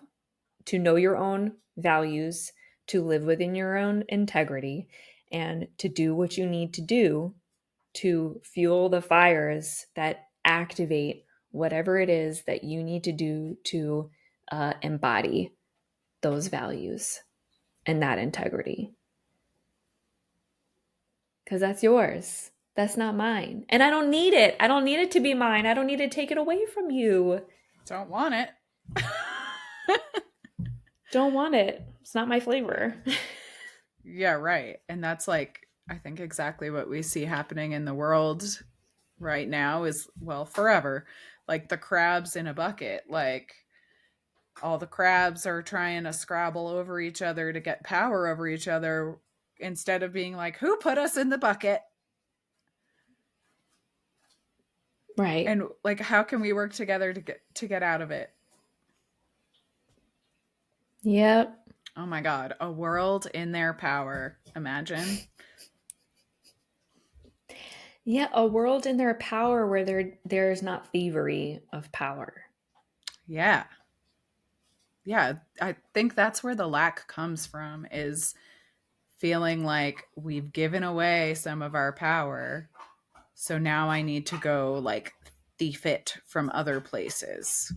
to know your own values, to live within your own integrity, and to do what you need to do to fuel the fires that activate whatever it is that you need to do to embody those values and that integrity. Because that's yours. That's not mine. And I don't need it. I don't need it to be mine. I don't need to take it away from you. Don't want it. Don't want it. It's not my flavor. Yeah, right. And that's like, I think exactly what we see happening in the world right now is, well, forever. Like the crabs in a bucket. Like all the crabs are trying to scrabble over each other to get power over each other instead of being like, who put us in the bucket? Right. And like, how can we work together to get out of it? Yep. Oh my God, a world in their power. Imagine. Yeah, a world in their power where there's not thievery of power. Yeah. Yeah. I think that's where the lack comes from, is feeling like we've given away some of our power. So now I need to go like thief it from other places.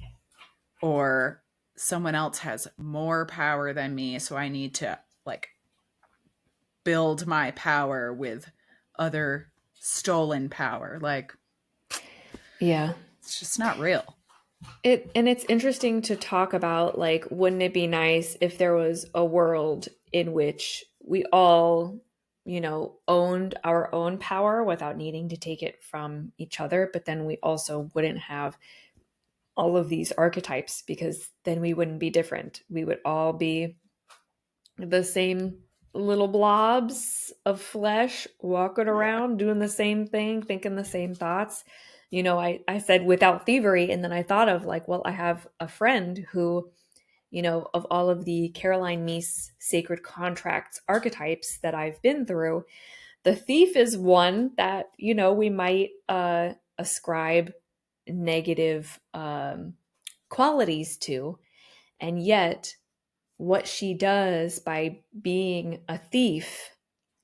Or someone else has more power than me. So I need to like build my power with other stolen power. Like, Yeah. it's just not real. It's interesting to talk about, like, wouldn't it be nice if there was a world in which we all, owned our own power without needing to take it from each other, but then we also wouldn't have all of these archetypes, because then we wouldn't be different. We would all be the same little blobs of flesh walking Yeah. around doing the same thing, thinking the same thoughts. I said without thievery, and then I thought of, like, well, I have a friend who, of all of the Caroline Meese sacred contracts archetypes that I've been through, the thief is one that, we might ascribe negative qualities to. And yet what she does by being a thief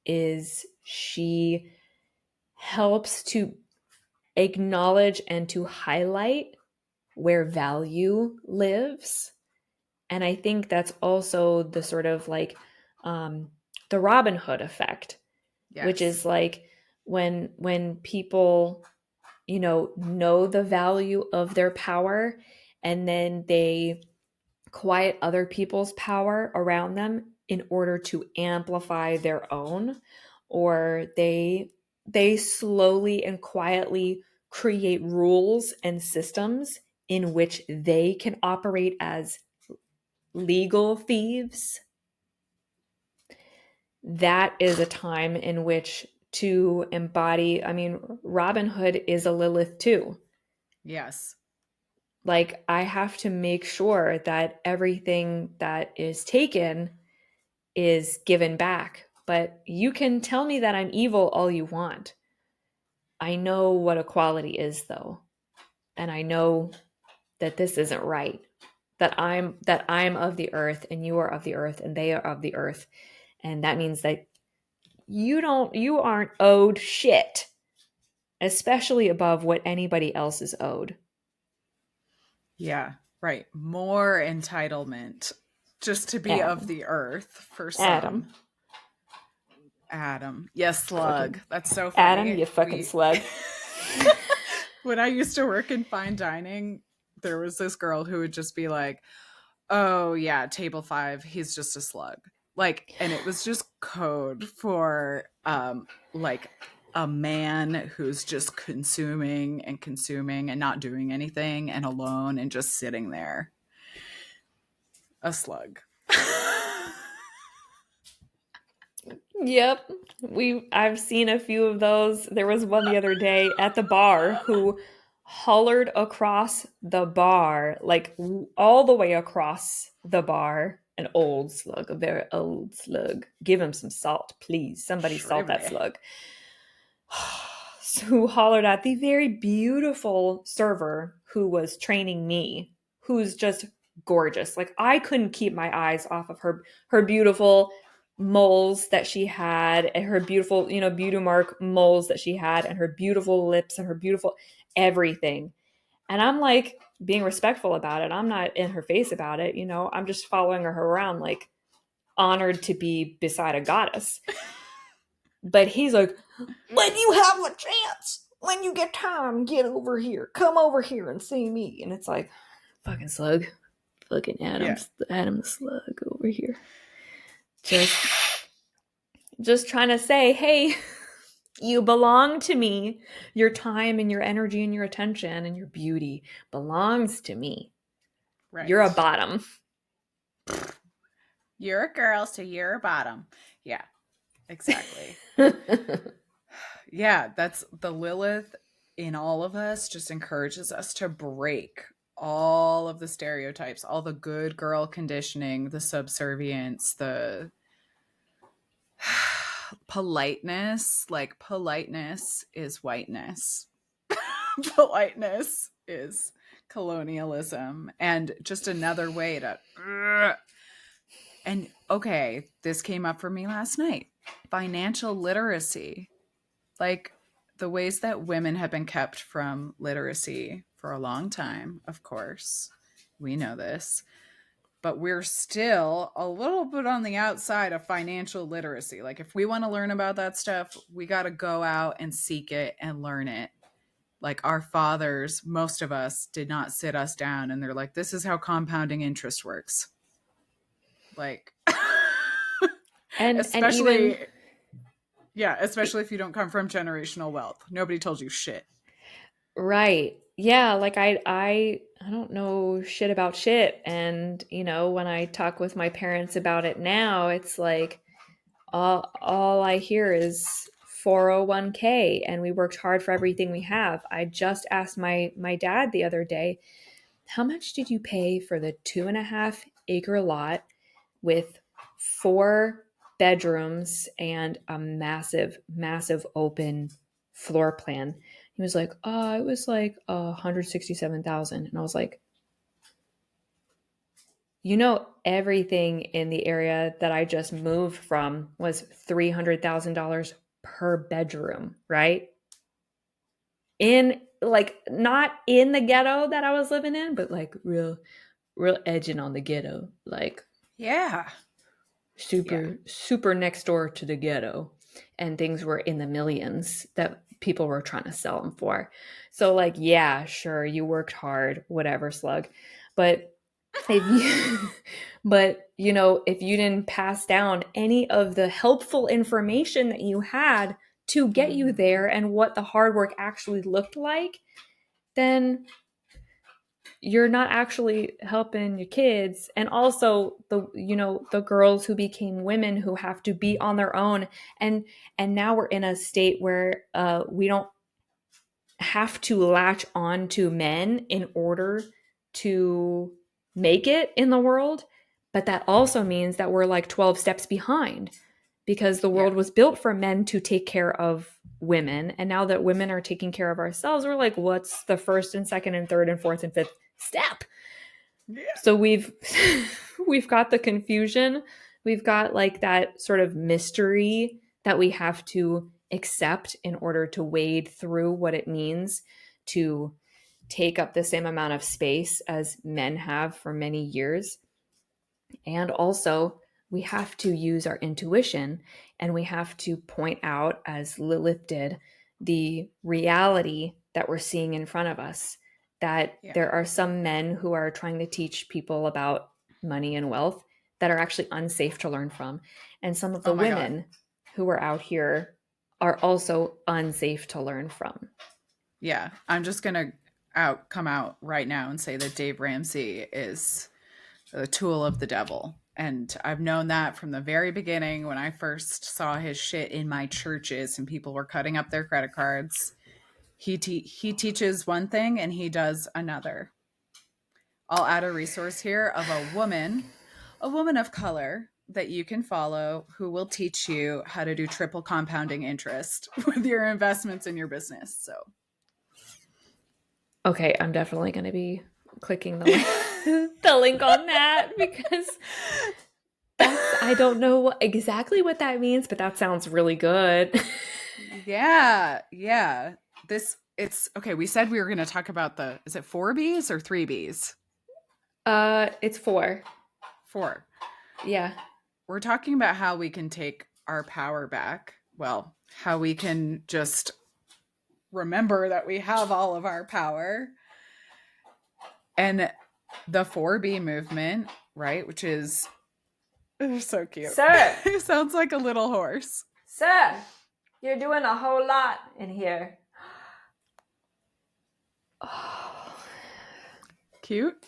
is she helps to acknowledge and to highlight where value lives. And I think that's also the sort of like um, the Robin Hood effect, which Yes. is like when people know the value of their power, and then they quiet other people's power around them in order to amplify their own, or they slowly and quietly create rules and systems in which they can operate as legal thieves. That is a time in which to embody, I mean, Robin Hood is a Lilith too. Yes. Like, I have to make sure that everything that is taken is given back. But you can tell me that I'm evil all you want. I know what equality is, though. And I know that this isn't right. That I'm of the earth and you are of the earth and they are of the earth. And that means that you aren't owed shit, especially above what anybody else is owed. Yeah. Right. More entitlement just to be of Adam. the earth for Adam. some. Adam. Yes, slug. Fucking That's so Adam, funny. you fucking We slug. when I used to work in fine dining, there was this girl who would just be like, "Oh yeah, table 5, he's just a slug." Like, and it was just code for like a man who's just consuming and not doing anything and alone and just sitting there. A slug. Yep. I've seen a few of those. There was one the other day at the bar who hollered across the bar, like all the way across the bar. An old slug, a very old slug. Give him some salt, please. Somebody salt that Shrivelly. slug. Who hollered at the very beautiful server who was training me, who's just gorgeous. Like I couldn't keep my eyes off of her beautiful moles that she had, and her beautiful, beauty mark moles that she had, and her beautiful lips and her beautiful everything. And I'm like being respectful about it. I'm not in her face about it, I'm just following her around, like honored to be beside a goddess. But he's like, when you have a chance, when you get time, get over here. Come over here and see me. And it's like, fucking slug. Fucking Yeah. Adam the slug over here. Just trying to say, hey, you belong to me. Your time and your energy and your attention and your beauty belongs to me. You're a Right. bottom. You're a girl, so you're a bottom. Yeah, exactly. Yeah, that's the Lilith in all of us just encourages us to break all of the stereotypes, all the good girl conditioning, the subservience, the politeness. Like, politeness is whiteness, politeness is colonialism, and just another way to. And okay, this came up for me last night. Financial literacy. Like the ways that women have been kept from literacy for a long time, of course. We know this. But we're still a little bit on the outside of financial literacy. Like, if we want to learn about that stuff, we got to go out and seek it and learn it. Like, our fathers, most of us, did not sit us down and they're like, this is how compounding interest works. Like, and even especially, yeah, especially if you don't come from generational wealth. Nobody told you shit. right. Yeah, like I don't know shit about shit, and when I talk with my parents about it now, it's like all I hear is 401k, and we worked hard for everything we have. I just asked my dad the other day, how much did you pay for the 2.5 acre lot with 4 bedrooms and a massive, massive open floor plan? He was like, it was like 167,000. And I was like, everything in the area that I just moved from was $300,000 per bedroom, right? In like not in the ghetto that I was living in, but like real edging on the ghetto, like Yeah. Yeah. super next door to the ghetto, and things were in the millions that people were trying to sell them for. So like, yeah, sure, you worked hard, whatever, slug, but if you but if you didn't pass down any of the helpful information that you had to get you there and what the hard work actually looked like, then you're not actually helping your kids. And also the girls who became women who have to be on their own, and now we're in a state where we don't have to latch on to men in order to make it in the world. But that also means that we're like 12 steps behind, because the Yeah. world was built for men to take care of women. And now that women are taking care of ourselves, we're like, what's the first and second and third and fourth and fifth step? Yeah. So we've got the confusion. We've got like that sort of mystery that we have to accept in order to wade through what it means to take up the same amount of space as men have for many years. And also, we have to use our intuition, and we have to point out, as Lilith did, the reality that we're seeing in front of us. That Yeah. there are some men who are trying to teach people about money and wealth that are actually unsafe to learn from. And some of Oh the my God. women who are out here are also unsafe to learn from. Yeah. I'm just going to come out right now and say that Dave Ramsey is a tool of the devil. And I've known that from the very beginning when I first saw his shit in my churches and people were cutting up their credit cards. He teaches one thing and he does another. I'll add a resource here of a woman of color that you can follow who will teach you how to do triple compounding interest with your investments in your business. So, Okay, I'm definitely going to be clicking the link on that because I don't know exactly what that means, but that sounds really good. yeah. It's okay. We said we were going to talk about is it 4Bs or 3Bs? It's 4. 4. Yeah. We're talking about how we can take our power back. Well, how we can just remember that we have all of our power. And the 4B movement, right, which is so cute. Sir. It sounds like a little horse. Sir, you're doing a whole lot in here. Oh. Cute?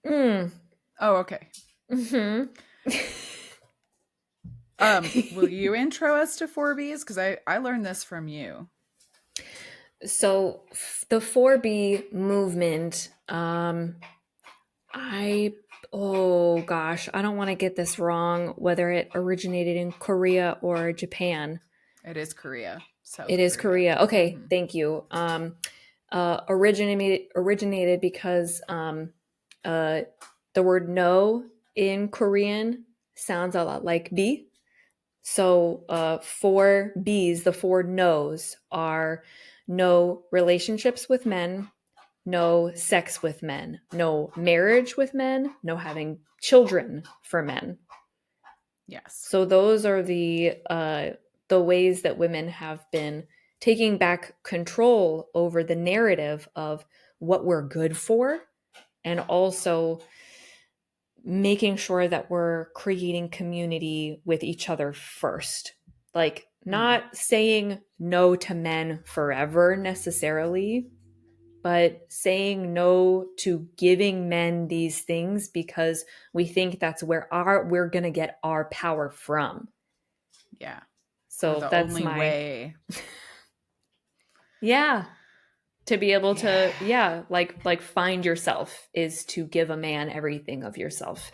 Mm. Oh, okay. Mm-hmm. Will you intro us to 4Bs? Because I learned this from you. So the 4B movement, oh gosh, I don't want to get this wrong, whether it originated in Korea or Japan. It is Korea. It is Korea. Okay, mm-hmm. Thank you. Originated because the word no in Korean sounds a lot like B. So 4 B's, the 4 no's, are no relationships with men, no sex with men, no marriage with men, no having children for men. Yes. So those are the ways that women have been taking back control over the narrative of what we're good for, and also making sure that we're creating community with each other first. Like, not saying no to men forever necessarily, but saying no to giving men these things because we think that's where we're going to get our power from. Yeah. So that's only way. Yeah. To be able to, like find yourself is to give a man everything of yourself.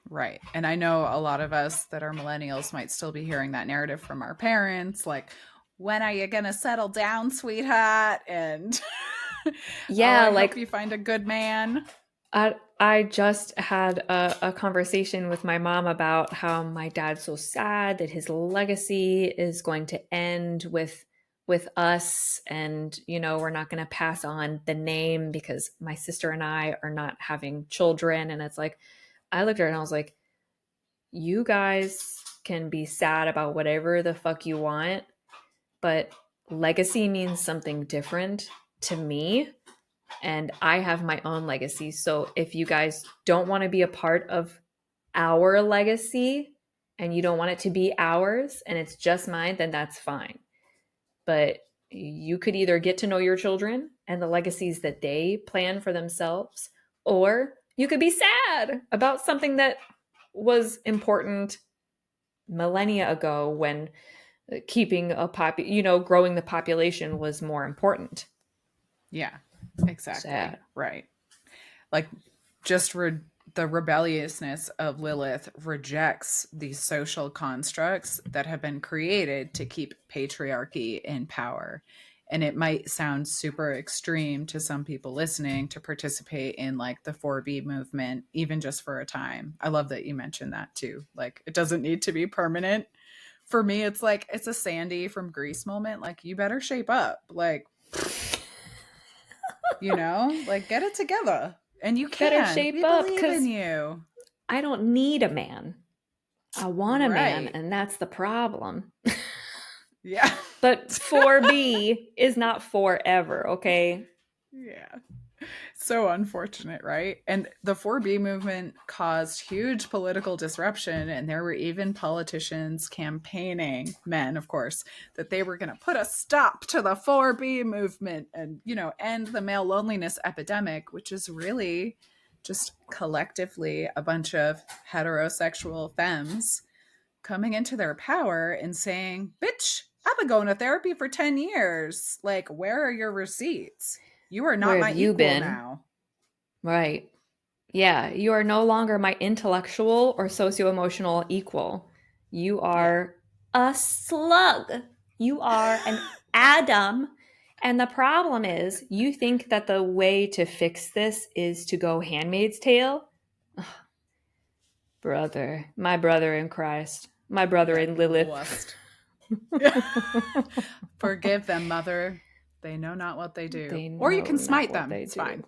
Right. And I know a lot of us that are millennials might still be hearing that narrative from our parents, like, when are you going to settle down, sweetheart? And yeah, I hope you find a good man. I just had a conversation with my mom about how my dad's so sad that his legacy is going to end with us, and we're not going to pass on the name because my sister and I are not having children. And it's like, I looked at her and I was like, you guys can be sad about whatever the fuck you want, but legacy means something different to me. And I have my own legacy. So if you guys don't want to be a part of our legacy and you don't want it to be ours and it's just mine, then that's fine. But you could either get to know your children and the legacies that they plan for themselves, or you could be sad about something that was important millennia ago when keeping growing the population was more important. Yeah. Exactly. Sad. Right. Like, just the rebelliousness of Lilith rejects these social constructs that have been created to keep patriarchy in power. And it might sound super extreme to some people listening to participate in like the 4B movement, even just for a time. I love that you mentioned that too. Like, it doesn't need to be permanent. For me, it's like, it's a Sandy from Grease moment. Like, you better shape up. Like, like, get it together. And you can. Better shape up, believe in you. I don't need a man. I want a man, and that's the problem. Yeah. But 4B is not forever, okay? Yeah. So unfortunate, right? And the 4B movement caused huge political disruption, and there were even politicians campaigning, men, of course, that they were going to put a stop to the 4B movement and, end the male loneliness epidemic, which is really just collectively a bunch of heterosexual femmes coming into their power and saying, bitch, I've been going to therapy for 10 years. Like, where are your receipts? You are Where not have my you equal been? now. Right. Yeah, you are no longer my intellectual or socio-emotional equal. You Yeah. are a slug. You are an atom. And the problem is, you think that the way to fix this is to go Handmaid's Tale? Brother, my brother in Christ, my brother Yeah. in Lilith. Wust. Forgive them, mother. They know not what they do. They Or you know can not smite what them. they It's do. fine.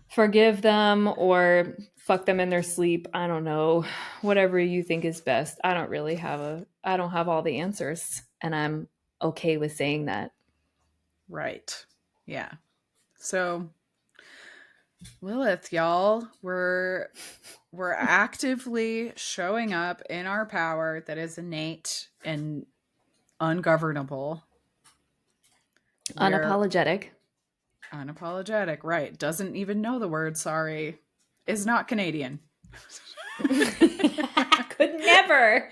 Forgive them or fuck them in their sleep. I don't know. Whatever you think is best. I don't have all the answers, and I'm okay with saying that. Right. Yeah. So, Lilith, y'all, we're actively showing up in our power that is innate and ungovernable. We're Unapologetic. unapologetic, right? Doesn't even know the word sorry. Is not Canadian. Could never.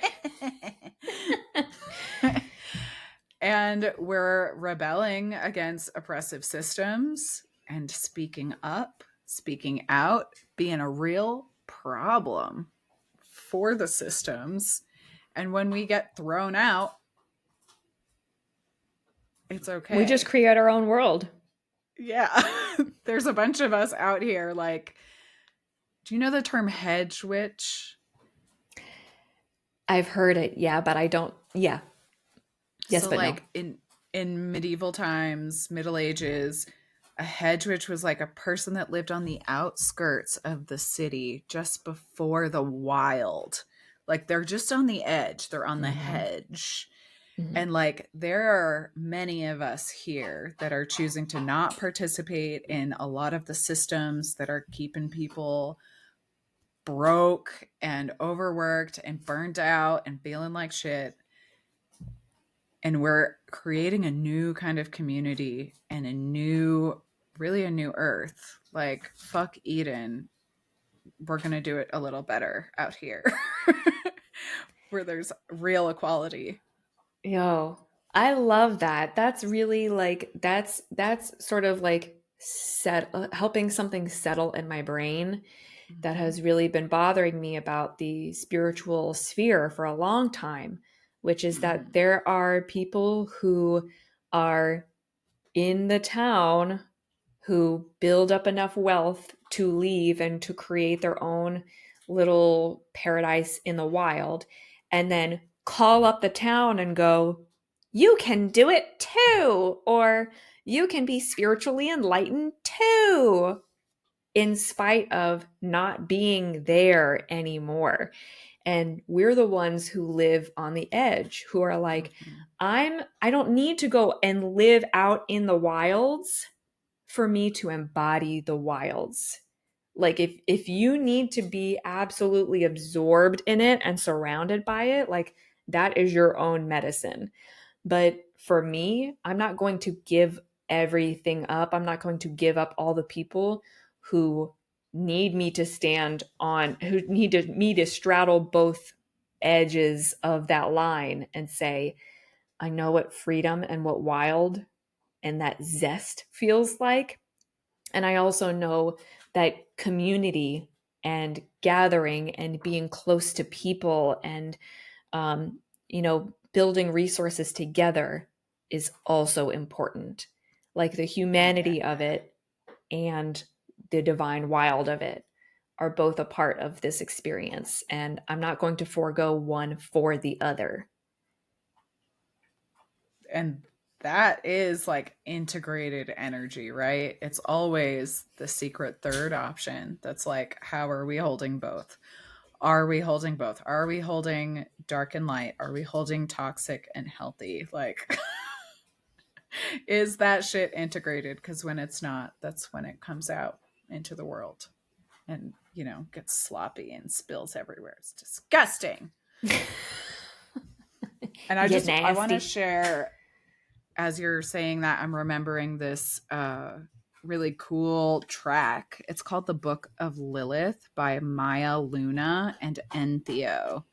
And we're rebelling against oppressive systems and speaking up, speaking out, being a real problem for the systems. And when we get thrown out, it's We just okay. create our own world. Yeah. There's a bunch of us out here. Like, do you know the term hedge witch? I've heard it, yeah, but I don't. Yeah. Yes, So but no. like in medieval times, Middle Ages, a hedge witch was like a person that lived on the outskirts of the city just before the wild. Like they're just on the edge, they're on the Mm-hmm. hedge. Mm-hmm. And like there are many of us here that are choosing to not participate in a lot of the systems that are keeping people broke and overworked and burned out and feeling like shit. And we're creating a new kind of community and really a new earth. Like, fuck Eden. We're going to do it a little better out here where there's real equality. Yo, I love that. That's really like that's sort of like helping something settle in my brain that Mm-hmm. has really been bothering me about the spiritual sphere for a long time, which is Mm-hmm. that there are people who are in the town who build up enough wealth to leave and to create their own little paradise in the wild, and then call up the town and go, you can do it too, or you can be spiritually enlightened too, in spite of not being there anymore. And we're the ones who live on the edge, who are like, Mm-hmm. I don't need to go and live out in the wilds for me to embody the wilds. Like if you need to be absolutely absorbed in it and surrounded by it, like that is your own medicine. But for me, I'm not going to give everything up. I'm not going to give up all the people who need me to stand on, who need me to straddle both edges of that line and say, I know what freedom and what wild and that zest feels like. And I also know that community and gathering and being close to people and, building resources together is also important. Like the humanity of Yeah. it and the divine wild of it are both a part of this experience. And I'm not going to forego one for the other. And that is like integrated energy, right? It's always the secret third option. That's like, how are we holding both? Are we holding both? Are we holding dark and light? Are we holding toxic and healthy? Like, is that shit integrated? Because when it's not, that's when it comes out into the world and, gets sloppy and spills everywhere. It's disgusting. And You I want to nasty. share, as you're saying that, I'm remembering this really cool track. It's called The Book of Lilith by Maya Luna and N. Theo.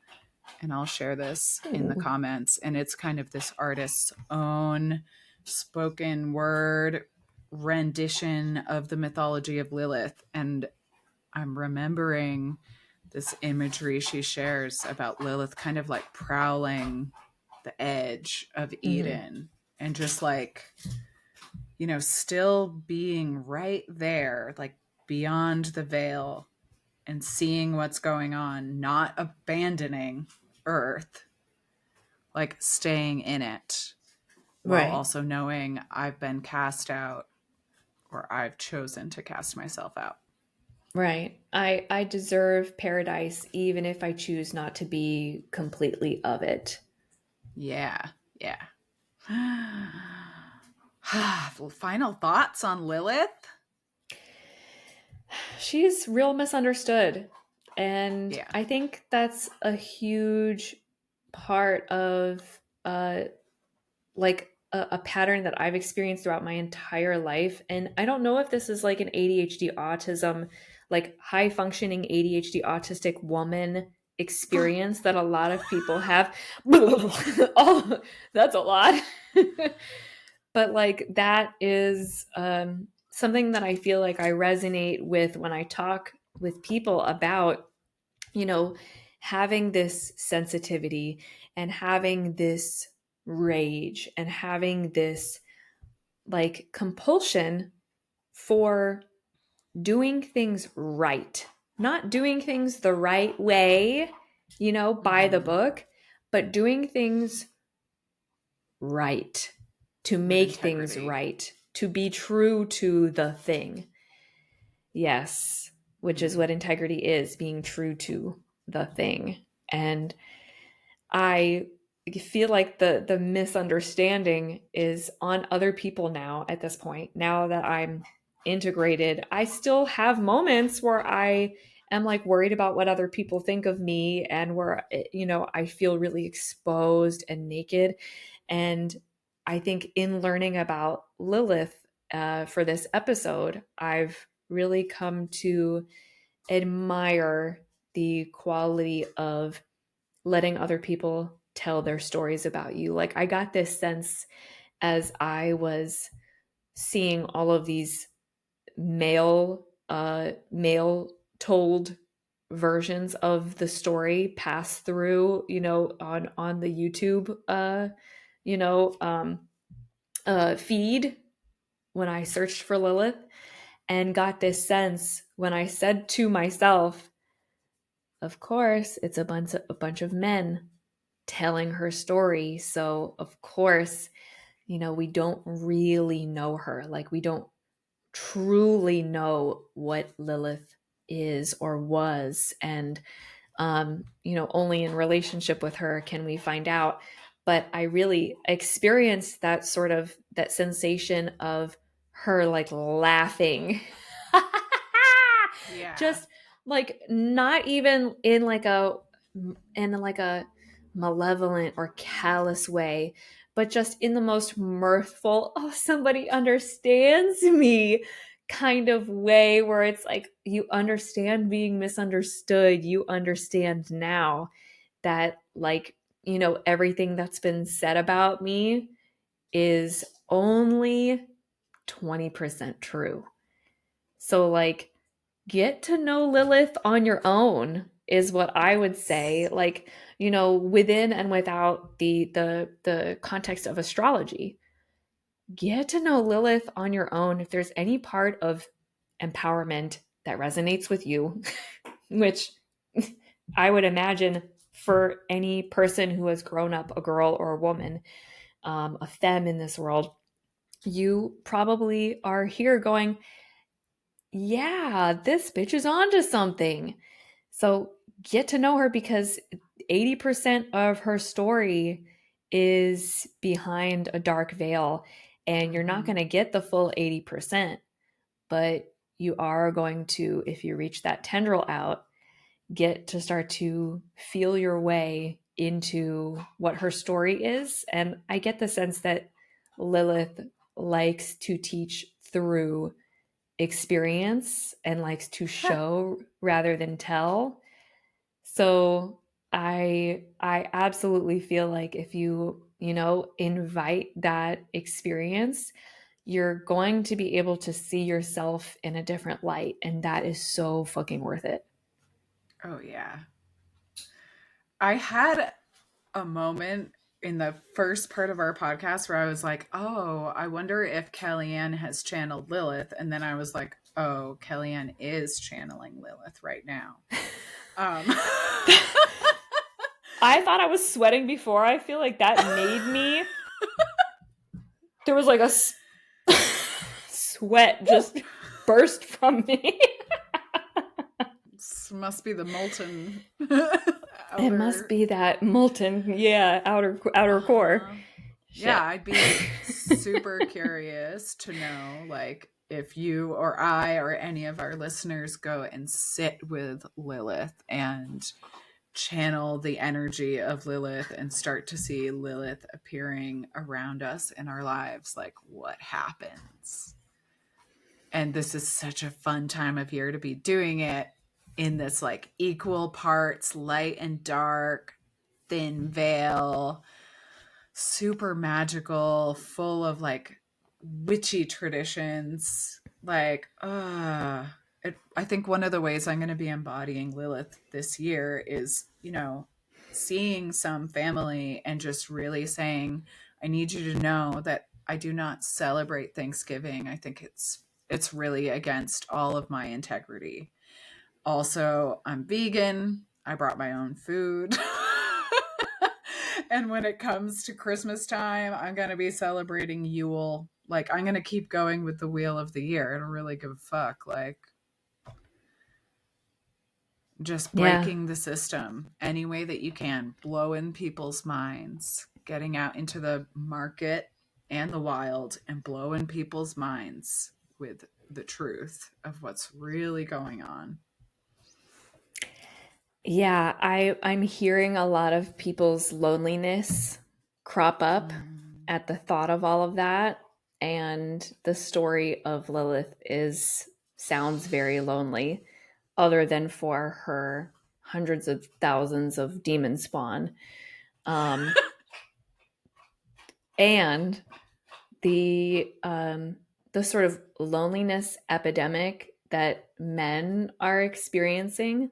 And I'll share this in the Ooh. comments. And it's kind of this artist's own spoken word rendition of the mythology of Lilith. And I'm remembering this imagery she shares about Lilith kind of like prowling the edge of Mhm. Eden and just like, you know, still being right there, like beyond the veil and seeing what's going on, not abandoning Earth, like staying in it while Right. also knowing I've been cast out or I've chosen to cast myself out. Right. I deserve paradise even if I choose not to be completely of it. Yeah. Yeah. Final thoughts on Lilith? She's real misunderstood. And Yeah. I think that's a huge part of uh like a pattern that I've experienced throughout my entire life. And I don't know if this is like an ADHD autism, like high functioning ADHD autistic woman experience that a lot of people have. Oh, that's a lot. But like that is something that I feel like I resonate with when I talk with people about, you know, having this sensitivity and having this rage and having this like compulsion for doing things right, not doing things the right way, you know, by the Mm-hmm. book, but doing things right, to With make things integrity. right, to be true to the thing. Yes, which is Mm. what integrity is, being true to the thing. And I feel like the misunderstanding is on other people now at this point. Now that I'm integrated, I still have moments where I am like worried about what other people think of me and where, you know, I feel really exposed and naked. And I think in learning about Lilith for this episode, I've really come to admire the quality of letting other people tell their stories about you. Like I got this sense as I was seeing all of these male told versions of the story pass through, you know, on the YouTube you know, feed when I searched for Lilith, and got this sense when I said to myself, of course, it's a bunch of men telling her story. So, of course, you know, we don't really know her. Like, we don't truly know what Lilith is or was. And, you know, only in relationship with her can we find out. But I really experienced that sort of that sensation of her like laughing. Yeah. Just like not even in like a malevolent or callous way, but just in the most mirthful, oh, somebody understands me kind of way, where it's like you understand being misunderstood. You understand now that, like, you know, everything that's been said about me is only 20% true. So, like, get to know Lilith on your own is what I would say. Yes. Like, you know, within and without the context of astrology. Get to know Lilith on your own. If there's any part of empowerment that resonates with you, which I would imagine for any person who has grown up a girl or a woman, a femme in this world, you probably are here going, yeah, this bitch is onto something. So get to know her, because 80% of her story is behind a dark veil, and you're not Mm-hmm. going to get the full 80%, but you are going to, if you reach that tendril out, get to start to feel your way into what her story is. And I get the sense that Lilith likes to teach through experience and likes to show rather than tell. So I absolutely feel like if you, invite that experience, you're going to be able to see yourself in a different light, and that is so fucking worth it. Oh yeah. I had a moment in the first part of our podcast where I was like, oh, I wonder if Kellyanne has channeled Lilith. And then I was like, oh, Kellyanne is channeling Lilith right now. I thought I was sweating before. I feel like that made me. There was like a sweat just burst from me. This must be the molten It must be that molten, outer core. Yeah, I'd be super curious to know, like, if you or I or any of our listeners go and sit with Lilith and channel the energy of Lilith and start to see Lilith appearing around us in our lives, like, what happens? And this is such a fun time of year to be doing it in this like equal parts light and dark, thin veil, super magical, full of like witchy traditions. Like, I think one of the ways I'm going to be embodying Lilith this year is, seeing some family and just really saying, I need you to know that I do not celebrate Thanksgiving. I think it's really against all of my integrity. Also, I'm vegan. I brought my own food. And when it comes to Christmas time, I'm going to be celebrating Yule. Like, I'm going to keep going with the wheel of the year. I don't really give a fuck. Like, just breaking the system any way that you can, blowing people's minds, getting out into the market and the wild and blowing people's minds with the truth of what's really going on. Yeah, I'm hearing a lot of people's loneliness crop up at the thought of all of that, and the story of Lilith sounds very lonely, other than for her hundreds of thousands of demon spawn. And the sort of loneliness epidemic that men are experiencing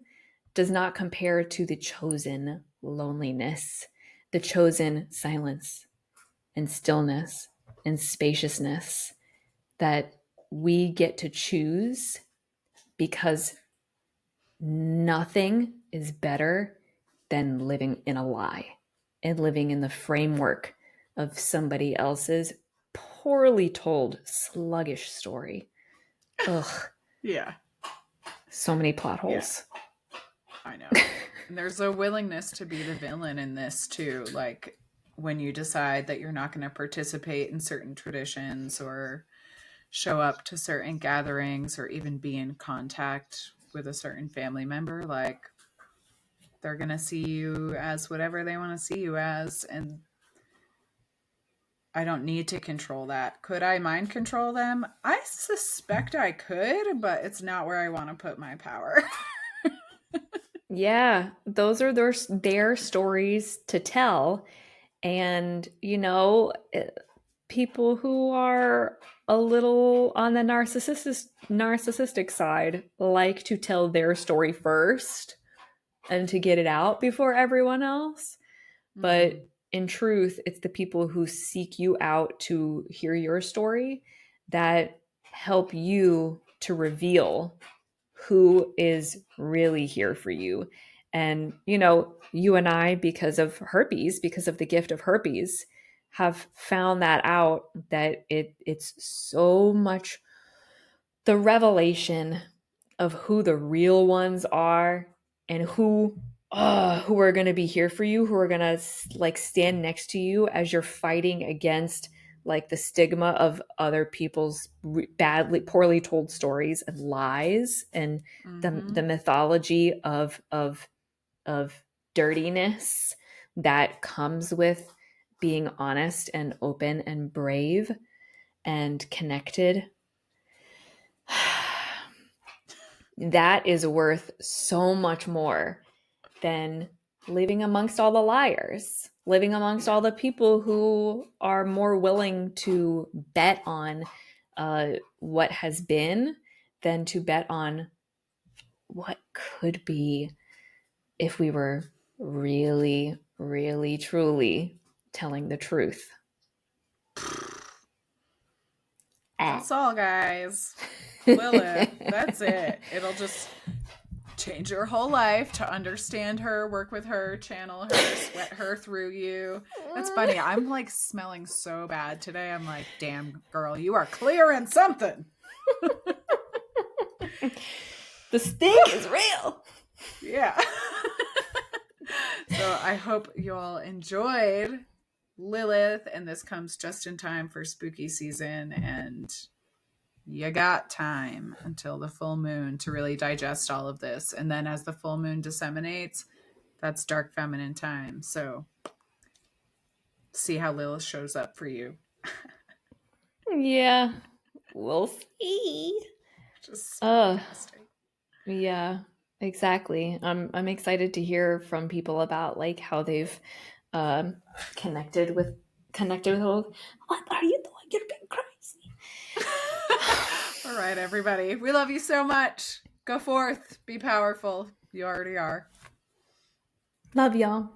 does not compare to the chosen loneliness, the chosen silence and stillness and spaciousness that we get to choose, because nothing is better than living in a lie and living in the framework of somebody else's poorly told, sluggish story. Ugh. Yeah. So many plot holes. Yeah. I know. And there's a willingness to be the villain in this too. Like, when you decide that you're not going to participate in certain traditions or show up to certain gatherings or even be in contact with a certain family member, like, they're going to see you as whatever they want to see you as. And I don't need to control that. Could I mind control them? I suspect I could, but it's not where I want to put my power. Yeah, those are their stories to tell. And, people who are a little on the narcissistic side like to tell their story first and to get it out before everyone else. But in truth, it's the people who seek you out to hear your story that help you to reveal who is really here for you. And, you and I, because of herpes, because of the gift of herpes, have found that out, that it's so much the revelation of who the real ones are and who are going to be here for you, who are going to like stand next to you as you're fighting against like the stigma of other people's poorly told stories and lies, and the mythology of dirtiness that comes with being honest and open and brave and connected. that is worth so much more than living amongst all the liars, living amongst all the people who are more willing to bet on what has been than to bet on what could be if we were really, really, truly telling the truth. That's all, guys. Lilith, that's it. It'll just change your whole life to understand her, work with her, channel her, sweat her through you. That's funny. I'm like smelling so bad today. I'm like, damn, girl, you are clearing something. The stink is real. Yeah. So I hope you all enjoyed Lilith, and this comes just in time for spooky season, and you got time until the full moon to really digest all of this. And then as the full moon disseminates, that's dark feminine time. So see how Lilith shows up for you. Yeah, we'll see. Just fantastic. Yeah, exactly. I'm excited to hear from people about like how they've connected with all. What are you doing? You're being crazy. All right, everybody. We love you so much. Go forth. Be powerful. You already are. Love y'all.